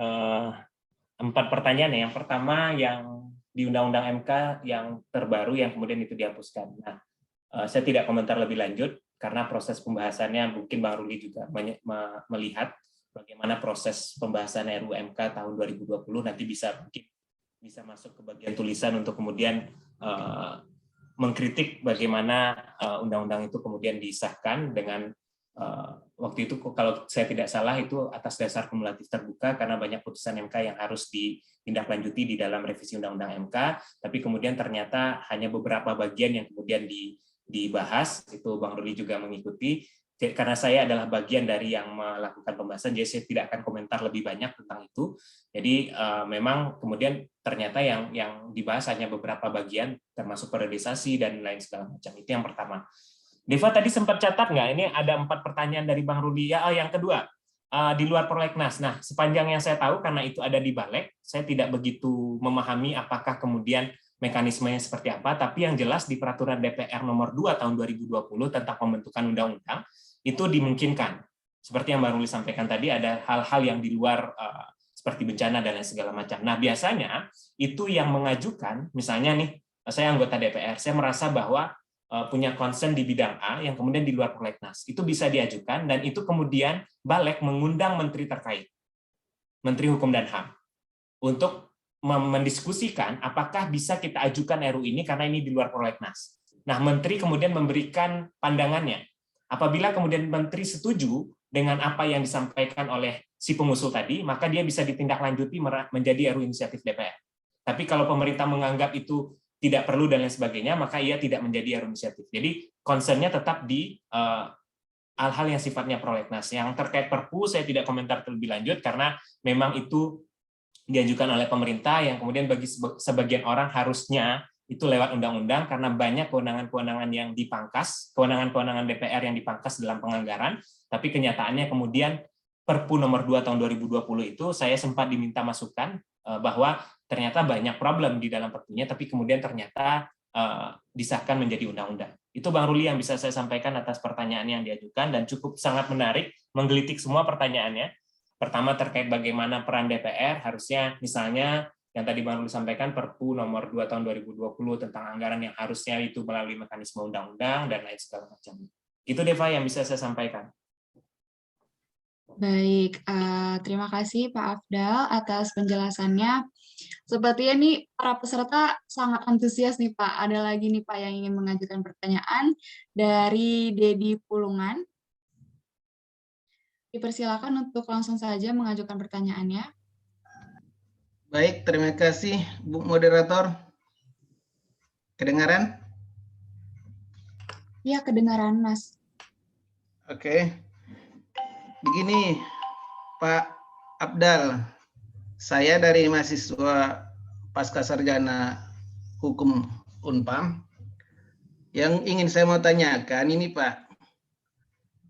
4 pertanyaan ya. Yang pertama yang di Undang-Undang MK yang terbaru yang kemudian itu dihapuskan. Nah, saya tidak komentar lebih lanjut karena proses pembahasannya mungkin Bang Ruli juga melihat bagaimana proses pembahasan RUU MK tahun 2020 nanti bisa masuk ke bagian tulisan untuk kemudian mengkritik bagaimana undang-undang itu kemudian disahkan dengan waktu itu kalau saya tidak salah itu atas dasar kumulatif terbuka karena banyak putusan MK yang harus ditindaklanjuti di dalam revisi Undang-Undang MK, tapi kemudian ternyata hanya beberapa bagian yang kemudian dibahas, itu Bang Ruli juga mengikuti. Karena saya adalah bagian dari yang melakukan pembahasan, jadi saya tidak akan komentar lebih banyak tentang itu. Jadi memang kemudian ternyata yang dibahas hanya beberapa bagian, termasuk periodisasi dan lain segala macam. Itu yang pertama. Deva tadi sempat catat nggak? Ini ada 4 pertanyaan dari Bang Ruli. Ya, yang kedua, di luar prolegnas. Nah, sepanjang yang saya tahu, karena itu ada di Balek, saya tidak begitu memahami apakah kemudian mekanismenya seperti apa, tapi yang jelas di Peraturan DPR nomor 2 tahun 2020 tentang pembentukan undang-undang, itu dimungkinkan. Seperti yang Bang Ruli sampaikan tadi, ada hal-hal yang di luar seperti bencana dan lain segala macam. Nah, biasanya itu yang mengajukan, misalnya nih, saya anggota DPR, saya merasa bahwa punya concern di bidang A yang kemudian di luar prolegnas. Itu bisa diajukan dan itu kemudian Balek mengundang menteri terkait, Menteri Hukum dan HAM, untuk mendiskusikan apakah bisa kita ajukan RUU ini karena ini di luar prolegnas. Nah, menteri kemudian memberikan pandangannya. Apabila kemudian menteri setuju dengan apa yang disampaikan oleh si pengusul tadi, maka dia bisa ditindaklanjuti menjadi RUU inisiatif DPR. Tapi kalau pemerintah menganggap itu tidak perlu dan lain sebagainya, maka ia tidak menjadi RUU inisiatif. Jadi concern-nya tetap di hal-hal yang sifatnya prolegnas. Yang terkait Perpu saya tidak komentar terlebih lanjut karena memang itu diajukan oleh pemerintah yang kemudian bagi sebagian orang harusnya itu lewat undang-undang karena banyak kewenangan-kewenangan yang dipangkas, kewenangan-kewenangan DPR yang dipangkas dalam penganggaran, tapi kenyataannya kemudian Perpu nomor 2 tahun 2020 itu saya sempat diminta masukan bahwa ternyata banyak problem di dalam Perpunya, tapi kemudian ternyata disahkan menjadi undang-undang. Itu Bang Ruli yang bisa saya sampaikan atas pertanyaan yang diajukan dan cukup sangat menarik, menggelitik semua pertanyaannya. Pertama terkait bagaimana peran DPR, harusnya misalnya yang tadi Bang Ruli sampaikan Perpu nomor 2 tahun 2020 tentang anggaran yang harusnya itu melalui mekanisme undang-undang dan lain segala macam. Itu Deva yang bisa saya sampaikan. Baik, terima kasih Pak Afdal atas penjelasannya. Sepertinya nih para peserta sangat antusias nih Pak. Ada lagi nih Pak yang ingin mengajukan pertanyaan dari Dedi Pulungan. Dipersilakan untuk langsung saja mengajukan pertanyaannya. Baik, terima kasih Bu Moderator. Kedengaran? Ya, kedengaran Mas. Oke. Begini, Pak Afdal, saya dari mahasiswa Pasca Sarjana Hukum Unpam. Yang ingin saya mau tanyakan ini Pak,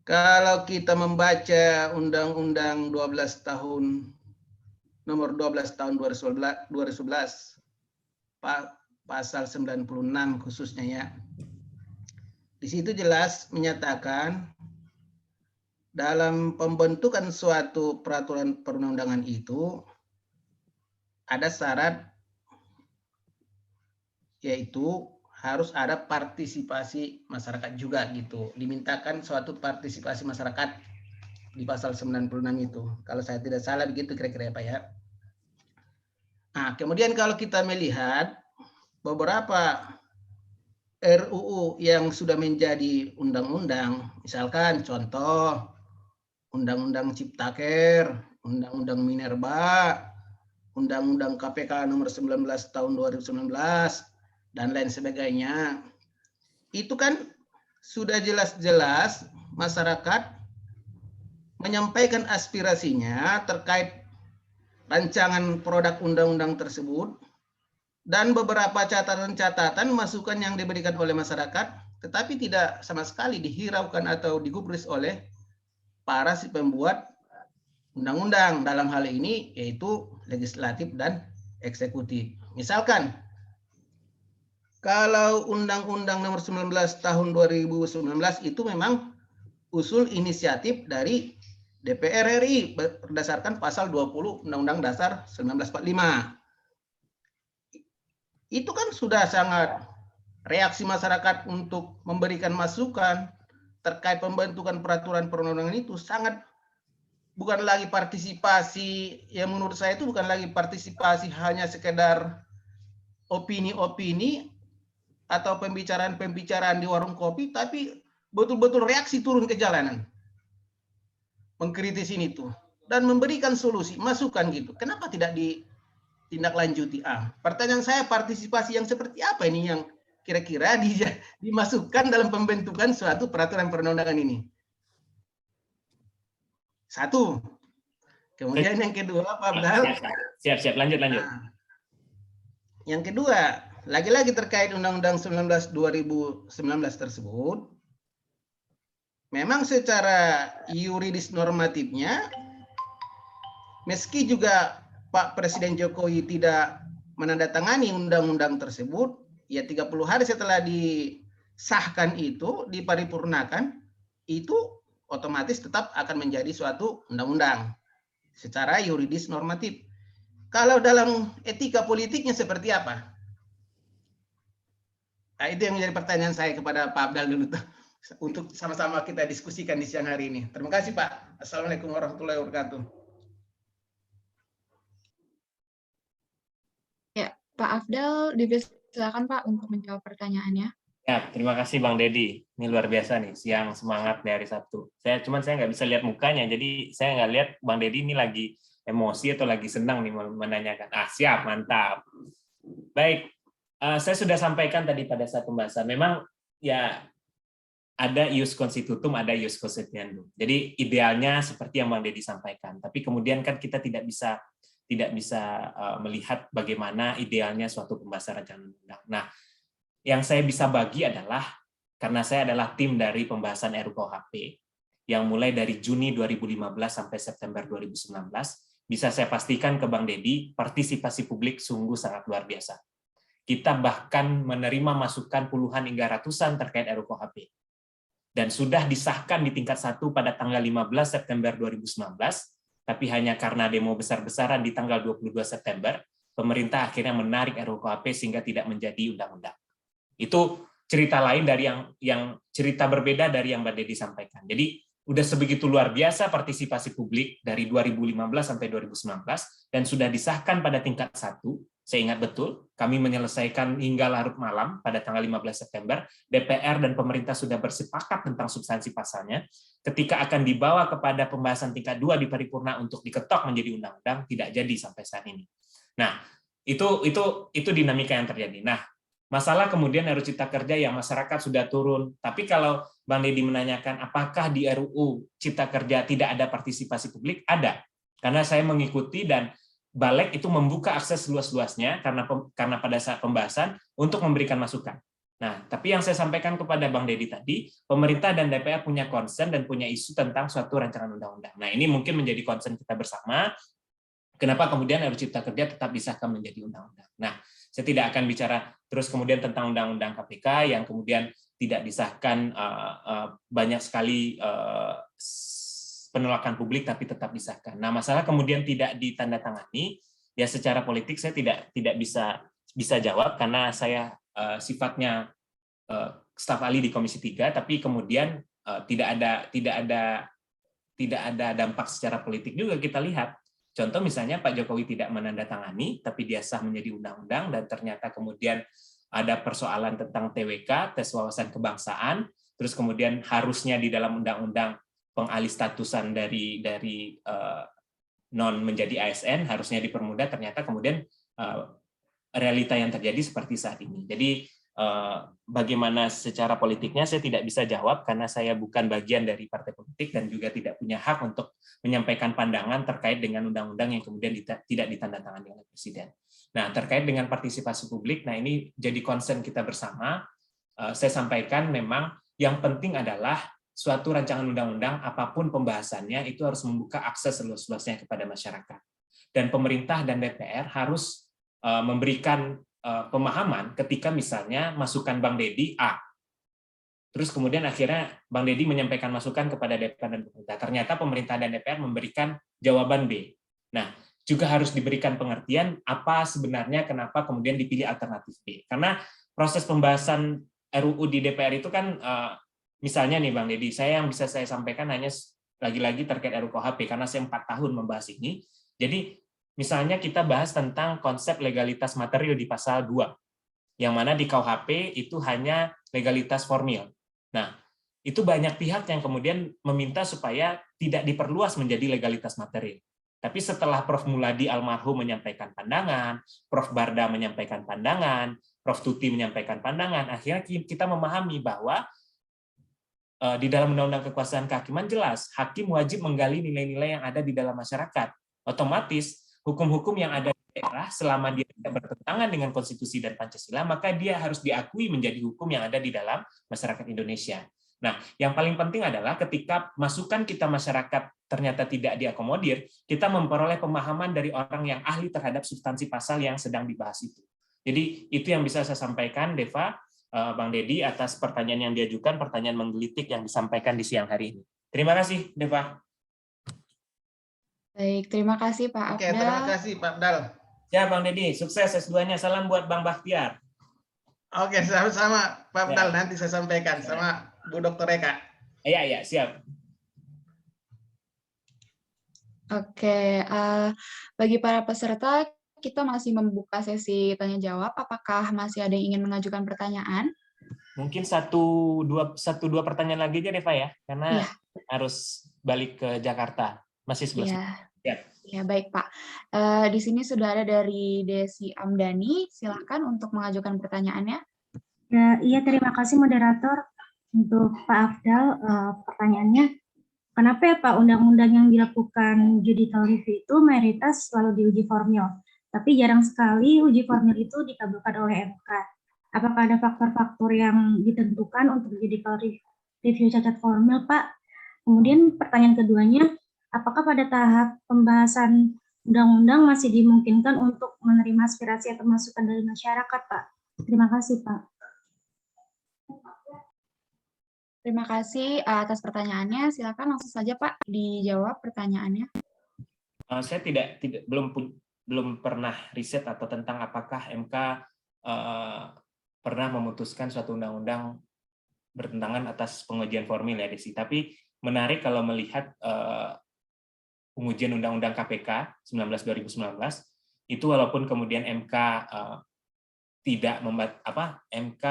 kalau kita membaca Undang-Undang 12 tahun nomor 12 tahun 2011 pasal 96 khususnya ya. Di situ jelas menyatakan dalam pembentukan suatu peraturan perundang-undangan itu ada syarat, yaitu harus ada partisipasi masyarakat juga gitu. Dimintakan suatu partisipasi masyarakat di pasal 96 itu. Kalau saya tidak salah begitu kira-kira Pak ya. Nah, kemudian kalau kita melihat beberapa RUU yang sudah menjadi undang-undang, misalkan contoh Undang-Undang Ciptaker, Undang-Undang Minerba, Undang-Undang KPK nomor 19 tahun 2019, dan lain sebagainya. Itu kan sudah jelas-jelas masyarakat menyampaikan aspirasinya terkait rancangan produk undang-undang tersebut, dan beberapa catatan-catatan masukan yang diberikan oleh masyarakat, tetapi tidak sama sekali dihiraukan atau digubris oleh para si pembuat undang-undang, dalam hal ini yaitu legislatif dan eksekutif. Misalkan, kalau Undang-Undang nomor 19 tahun 2019 itu memang usul inisiatif dari DPR RI berdasarkan pasal 20 Undang-Undang Dasar 1945. Itu kan sudah sangat reaksi masyarakat untuk memberikan masukan terkait pembentukan peraturan perundang-undangan itu sangat, bukan lagi partisipasi, yang menurut saya itu bukan lagi partisipasi hanya sekedar opini-opini atau pembicaraan-pembicaraan di warung kopi, tapi betul-betul reaksi turun ke jalanan, mengkritisi itu dan memberikan solusi, masukan gitu. Kenapa tidak ditindaklanjuti? Pertanyaan saya, partisipasi yang seperti apa ini yang kira-kira dimasukkan dalam pembentukan suatu peraturan perundang-undangan ini? Satu. Kemudian yang kedua, Pak Abdal. Siap, lanjut. Yang kedua, lagi-lagi terkait Undang-Undang 19 2019 tersebut, memang secara yuridis normatifnya, meski juga Pak Presiden Jokowi tidak menandatangani undang-undang tersebut, ya 30 hari setelah disahkan itu, diparipurnakan, itu otomatis tetap akan menjadi suatu undang-undang secara yuridis normatif. Kalau dalam etika politiknya seperti apa? Nah, itu yang menjadi pertanyaan saya kepada Pak Abdal dulu untuk sama-sama kita diskusikan di siang hari ini. Terima kasih Pak. Assalamualaikum warahmatullahi wabarakatuh. Ya, Pak Afdal, silakan Pak untuk menjawab pertanyaannya. Ya, terima kasih Bang Dedi. Ini luar biasa nih, siang semangat di hari Sabtu. Saya nggak bisa lihat mukanya, jadi saya nggak lihat Bang Dedi ini lagi emosi atau lagi senang nih menanyakan. Siap, mantap. Baik, saya sudah sampaikan tadi pada saat pembahasan. Memang ya ada ius constitutum, ada ius constituendum. Jadi idealnya seperti yang Bang Dedi sampaikan. Tapi kemudian kan kita tidak bisa melihat bagaimana idealnya suatu pembahasan rancangan undang-undang. Nah, yang saya bisa bagi adalah, karena saya adalah tim dari pembahasan RUKUHP, yang mulai dari Juni 2015 sampai September 2019, bisa saya pastikan ke Bang Dedi, partisipasi publik sungguh sangat luar biasa. Kita bahkan menerima masukan puluhan hingga ratusan terkait RUKUHP. Dan sudah disahkan di tingkat 1 pada tanggal 15 September 2019, tapi hanya karena demo besar-besaran di tanggal 22 September, pemerintah akhirnya menarik RUKUHP sehingga tidak menjadi undang-undang. Itu cerita lain dari yang cerita berbeda dari yang Mbak Dedi sampaikan. Jadi udah sebegitu luar biasa partisipasi publik dari 2015 sampai 2019 dan sudah disahkan pada tingkat 1. Saya ingat betul, kami menyelesaikan hingga larut malam pada tanggal 15 September. DPR dan pemerintah sudah bersepakat tentang substansi pasalnya. Ketika akan dibawa kepada pembahasan tingkat 2 di paripurna untuk diketok menjadi undang-undang, tidak jadi sampai saat ini. Nah, itu dinamika yang terjadi. Nah, masalah kemudian RUU Cipta Kerja yang masyarakat sudah turun. Tapi kalau Bang Dedi menanyakan apakah di RUU Cipta Kerja tidak ada partisipasi publik, ada. Karena saya mengikuti dan Balik itu membuka akses luas-luasnya karena pada saat pembahasan untuk memberikan masukan. Nah, tapi yang saya sampaikan kepada Bang Dedi tadi, pemerintah dan DPR punya concern dan punya isu tentang suatu rancangan undang-undang. Nah, ini mungkin menjadi concern kita bersama. Kenapa kemudian RUU Cipta Kerja tetap disahkan menjadi undang-undang? Nah, saya tidak akan bicara terus kemudian tentang undang-undang KPK yang kemudian tidak disahkan banyak sekali penolakan publik tapi tetap disahkan. Nah, masalah kemudian tidak ditandatangani, ya secara politik saya tidak bisa jawab karena saya sifatnya staf ahli di Komisi 3, tapi kemudian tidak ada dampak secara politik juga kita lihat. Contoh misalnya Pak Jokowi tidak menandatangani, tapi dia sah menjadi undang-undang, dan ternyata kemudian ada persoalan tentang TWK, tes wawasan kebangsaan, terus kemudian harusnya di dalam undang-undang pengalih statusan dari non menjadi ASN harusnya dipermudah, ternyata kemudian realita yang terjadi seperti saat ini. Jadi bagaimana secara politiknya saya tidak bisa jawab karena saya bukan bagian dari partai politik dan juga tidak punya hak untuk menyampaikan pandangan terkait dengan undang-undang yang kemudian tidak ditandatangani oleh Presiden. Nah, terkait dengan partisipasi publik, nah ini jadi concern kita bersama. Saya sampaikan memang yang penting adalah suatu rancangan undang-undang apapun pembahasannya itu harus membuka akses seluas-luasnya kepada masyarakat. Dan pemerintah dan DPR harus memberikan pemahaman ketika misalnya masukan Bang Deddy A. Terus kemudian akhirnya Bang Deddy menyampaikan masukan kepada DPR dan pemerintah. Ternyata pemerintah dan DPR memberikan jawaban B. Nah, juga harus diberikan pengertian apa sebenarnya kenapa kemudian dipilih alternatif B. Karena proses pembahasan RUU di DPR itu kan misalnya nih Bang Deddy, yang bisa saya sampaikan hanya lagi-lagi terkait RUU KUHP karena saya 4 tahun membahas ini. Jadi misalnya kita bahas tentang konsep legalitas material di pasal 2, yang mana di KUHP itu hanya legalitas formil. Nah, itu banyak pihak yang kemudian meminta supaya tidak diperluas menjadi legalitas material. Tapi setelah Prof. Muladi almarhum menyampaikan pandangan, Prof. Barda menyampaikan pandangan, Prof. Tuti menyampaikan pandangan, akhirnya kita memahami bahwa di dalam Undang-Undang Kekuasaan Kehakiman jelas, hakim wajib menggali nilai-nilai yang ada di dalam masyarakat. Otomatis, hukum-hukum yang ada di daerah selama dia tidak bertentangan dengan konstitusi dan Pancasila, maka dia harus diakui menjadi hukum yang ada di dalam masyarakat Indonesia. Nah, yang paling penting adalah ketika masukan kita masyarakat ternyata tidak diakomodir, kita memperoleh pemahaman dari orang yang ahli terhadap substansi pasal yang sedang dibahas itu. Jadi itu yang bisa saya sampaikan, Deva, Bang Deddy, atas pertanyaan yang diajukan, pertanyaan menggelitik yang disampaikan di siang hari ini. Terima kasih, Deva. Baik, terima kasih Pak Afdal. Oke, terima kasih Pak Afdal. Ya, Bang Deddy, sukses S2-nya. Salam buat Bang Bakhtiar. Oke, sama-sama Pak Afdal, nanti saya sampaikan sama Bu Dr. Eka. Iya, siap. Oke, bagi para peserta, kita masih membuka sesi tanya-jawab. Apakah masih ada yang ingin mengajukan pertanyaan? Mungkin satu dua pertanyaan lagi aja, Deva, ya, karena harus balik ke Jakarta. Masih 11. Ya, baik Pak. Di sini sudah ada dari Desi Amdani. Silakan untuk mengajukan pertanyaannya. Ya, iya, terima kasih moderator. Untuk Pak Afdal, pertanyaannya, kenapa ya Pak undang-undang yang dilakukan judicial review itu mayoritas selalu diuji formil, tapi jarang sekali uji formil itu dikabulkan oleh MK? Apakah ada faktor-faktor yang ditentukan untuk judicial review cacat formil, Pak? Kemudian pertanyaan keduanya, apakah pada tahap pembahasan undang-undang masih dimungkinkan untuk menerima aspirasi atau masukan dari masyarakat, Pak? Terima kasih, Pak. Terima kasih atas pertanyaannya. Silakan langsung saja Pak dijawab pertanyaannya. Saya belum pernah riset atau tentang apakah MK pernah memutuskan suatu undang-undang bertentangan atas pengujian formil ya, Desi. Tapi menarik kalau melihat pengujian Undang-Undang KPK 19/2019 itu walaupun kemudian MK MK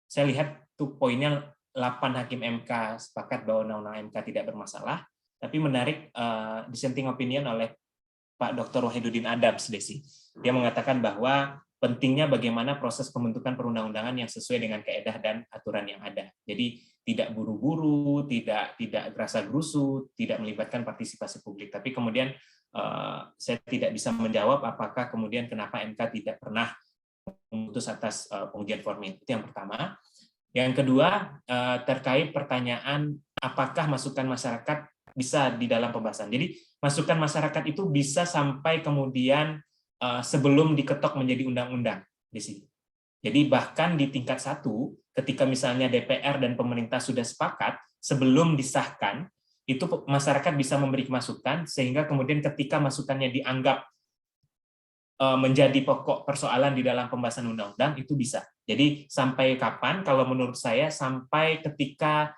saya lihat tuh poinnya 8 hakim MK sepakat bahwa Undang-Undang MK tidak bermasalah, tapi menarik dissenting opinion oleh Pak Dr. Wahidudin Adams, Desi. Dia mengatakan bahwa pentingnya bagaimana proses pembentukan perundang-undangan yang sesuai dengan kaedah dan aturan yang ada. Jadi tidak buru-buru, tidak gerasa-gerusu, tidak melibatkan partisipasi publik. Tapi kemudian saya tidak bisa menjawab apakah kemudian kenapa MK tidak pernah memutus atas pengujian formil. Itu yang pertama. Yang kedua, terkait pertanyaan apakah masukan masyarakat bisa di dalam pembahasan. Jadi masukan masyarakat itu bisa sampai kemudian sebelum diketok menjadi undang-undang di sini. Jadi bahkan di tingkat 1, ketika misalnya DPR dan pemerintah sudah sepakat, sebelum disahkan, itu masyarakat bisa memberi masukan, sehingga kemudian ketika masukannya dianggap menjadi pokok persoalan di dalam pembahasan undang-undang, itu bisa. Jadi sampai kapan? Kalau menurut saya sampai ketika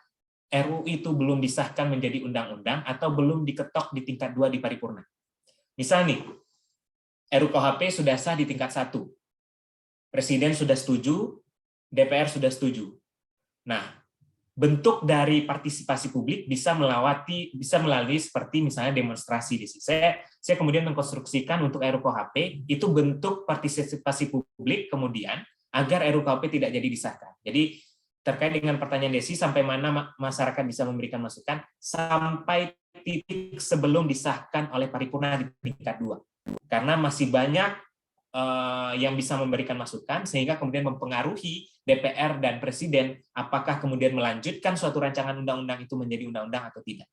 RUU itu belum disahkan menjadi undang-undang atau belum diketok di tingkat 2 di paripurna. Misal nih, RUU-KUHP sudah sah di tingkat 1. Presiden sudah setuju, DPR sudah setuju. Nah, bentuk dari partisipasi publik bisa melalui seperti misalnya demonstrasi di sini. Saya kemudian mengkonstruksikan untuk RUU-KUHP itu bentuk partisipasi publik kemudian agar RUU-KUHP tidak jadi disahkan. Jadi terkait dengan pertanyaan Desi, sampai mana masyarakat bisa memberikan masukan, sampai titik sebelum disahkan oleh paripurna di tingkat 2. Karena masih banyak yang bisa memberikan masukan, sehingga kemudian mempengaruhi DPR dan Presiden apakah kemudian melanjutkan suatu rancangan undang-undang itu menjadi undang-undang atau tidak.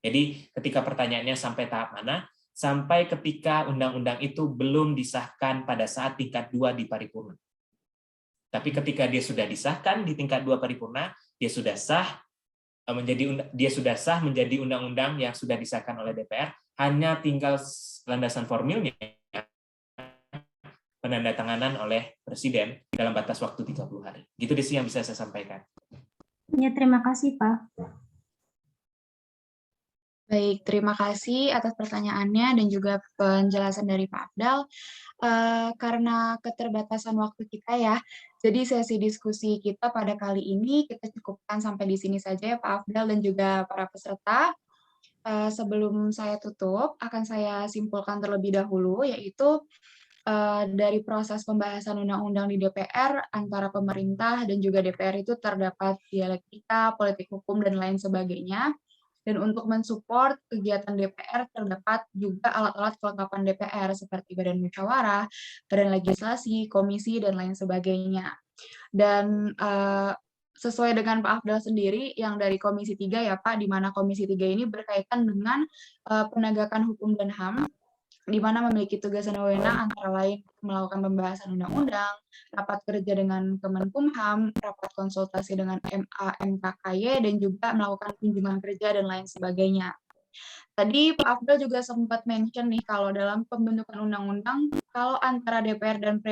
Jadi ketika pertanyaannya sampai tahap mana, sampai ketika undang-undang itu belum disahkan pada saat tingkat 2 di paripurna. Tapi ketika dia sudah disahkan di tingkat 2 paripurna, dia sudah sah menjadi undang-undang yang sudah disahkan oleh DPR, hanya tinggal landasan formilnya penandatanganan oleh Presiden dalam batas waktu 30 hari. Gitu Desi yang bisa saya sampaikan. Ya, terima kasih, Pak. Baik, terima kasih atas pertanyaannya dan juga penjelasan dari Pak Afdal. Karena keterbatasan waktu kita ya, jadi sesi diskusi kita pada kali ini kita cukupkan sampai di sini saja ya Pak Afdal dan juga para peserta. Sebelum saya tutup, akan saya simpulkan terlebih dahulu, yaitu dari proses pembahasan undang-undang di DPR antara pemerintah dan juga DPR itu terdapat dialektika, politik hukum, dan lain sebagainya. Dan untuk mensupport kegiatan DPR terdapat juga alat-alat kelengkapan DPR seperti badan musyawarah, badan legislasi, komisi, dan lain sebagainya. Dan sesuai dengan Pak Afdal sendiri yang dari Komisi 3 ya Pak, di mana Komisi 3 ini berkaitan dengan penegakan hukum dan HAM, di mana memiliki tugas dan wewenang antara lain melakukan pembahasan undang-undang, rapat kerja dengan Kemenkumham, rapat konsultasi dengan MA, MKKY, dan juga melakukan kunjungan kerja dan lain sebagainya. Tadi Pak Afdal juga sempat mention nih kalau dalam pembentukan undang-undang, kalau antara DPR dan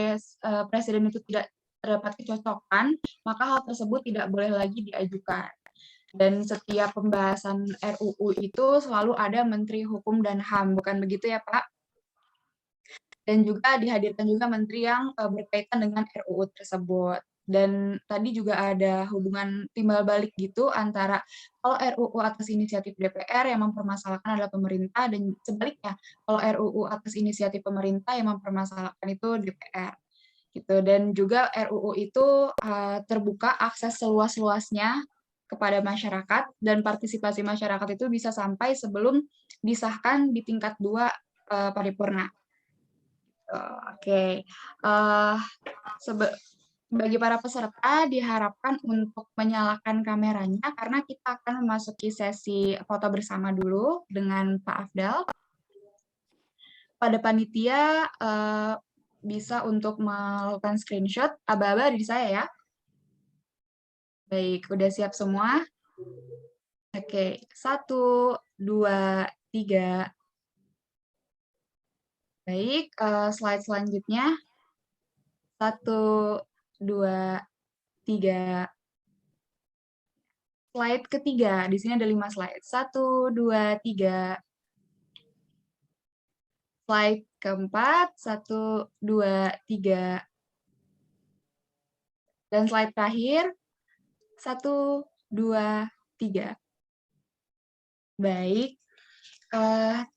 Presiden itu tidak terdapat kecocokan, maka hal tersebut tidak boleh lagi diajukan. Dan setiap pembahasan RUU itu selalu ada Menteri Hukum dan HAM, bukan begitu ya Pak? Dan juga dihadirkan juga menteri yang berkaitan dengan RUU tersebut. Dan tadi juga ada hubungan timbal balik gitu antara kalau RUU atas inisiatif DPR yang mempermasalahkan adalah pemerintah, dan sebaliknya kalau RUU atas inisiatif pemerintah yang mempermasalahkan itu DPR. Gitu. Dan juga RUU itu terbuka akses seluas-luasnya kepada masyarakat, dan partisipasi masyarakat itu bisa sampai sebelum disahkan di tingkat 2 paripurna. Oke. Bagi para peserta diharapkan untuk menyalakan kameranya karena kita akan memasuki sesi foto bersama dulu dengan Pak Afdal. Pada panitia bisa untuk melakukan screenshot. Aba-aba di saya ya. Baik, udah siap semua? Oke, 1, 2, 3. Baik, slide selanjutnya. 1, 2, 3. Slide ketiga, di sini ada 5 slide. 1, 2, 3. Slide keempat, 1, 2, 3. Dan slide terakhir, 1, 2, 3. Baik.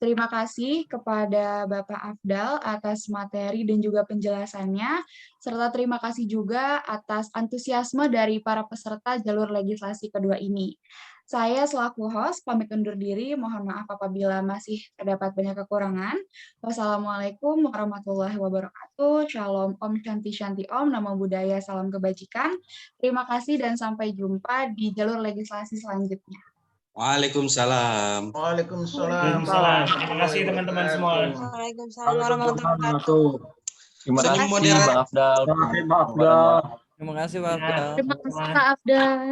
Terima kasih kepada Bapak Afdal atas materi dan juga penjelasannya, serta terima kasih juga atas antusiasme dari para peserta jalur legislasi kedua ini. Saya selaku host pamit undur diri, mohon maaf apabila masih terdapat banyak kekurangan. Wassalamualaikum warahmatullahi wabarakatuh. Shalom, Om Shanti Shanti Om, Namo Buddhaya, salam kebajikan. Terima kasih dan sampai jumpa di jalur legislasi selanjutnya. Waalaikumsalam. Waalaikumsalam. Terima kasih teman-teman semua. Waalaikumsalam warahmatullahi wabarakatuh. Terima kasih Senyum Bang Afdal. Terima kasih Pak Afdal. Terima kasih Pak Afdal.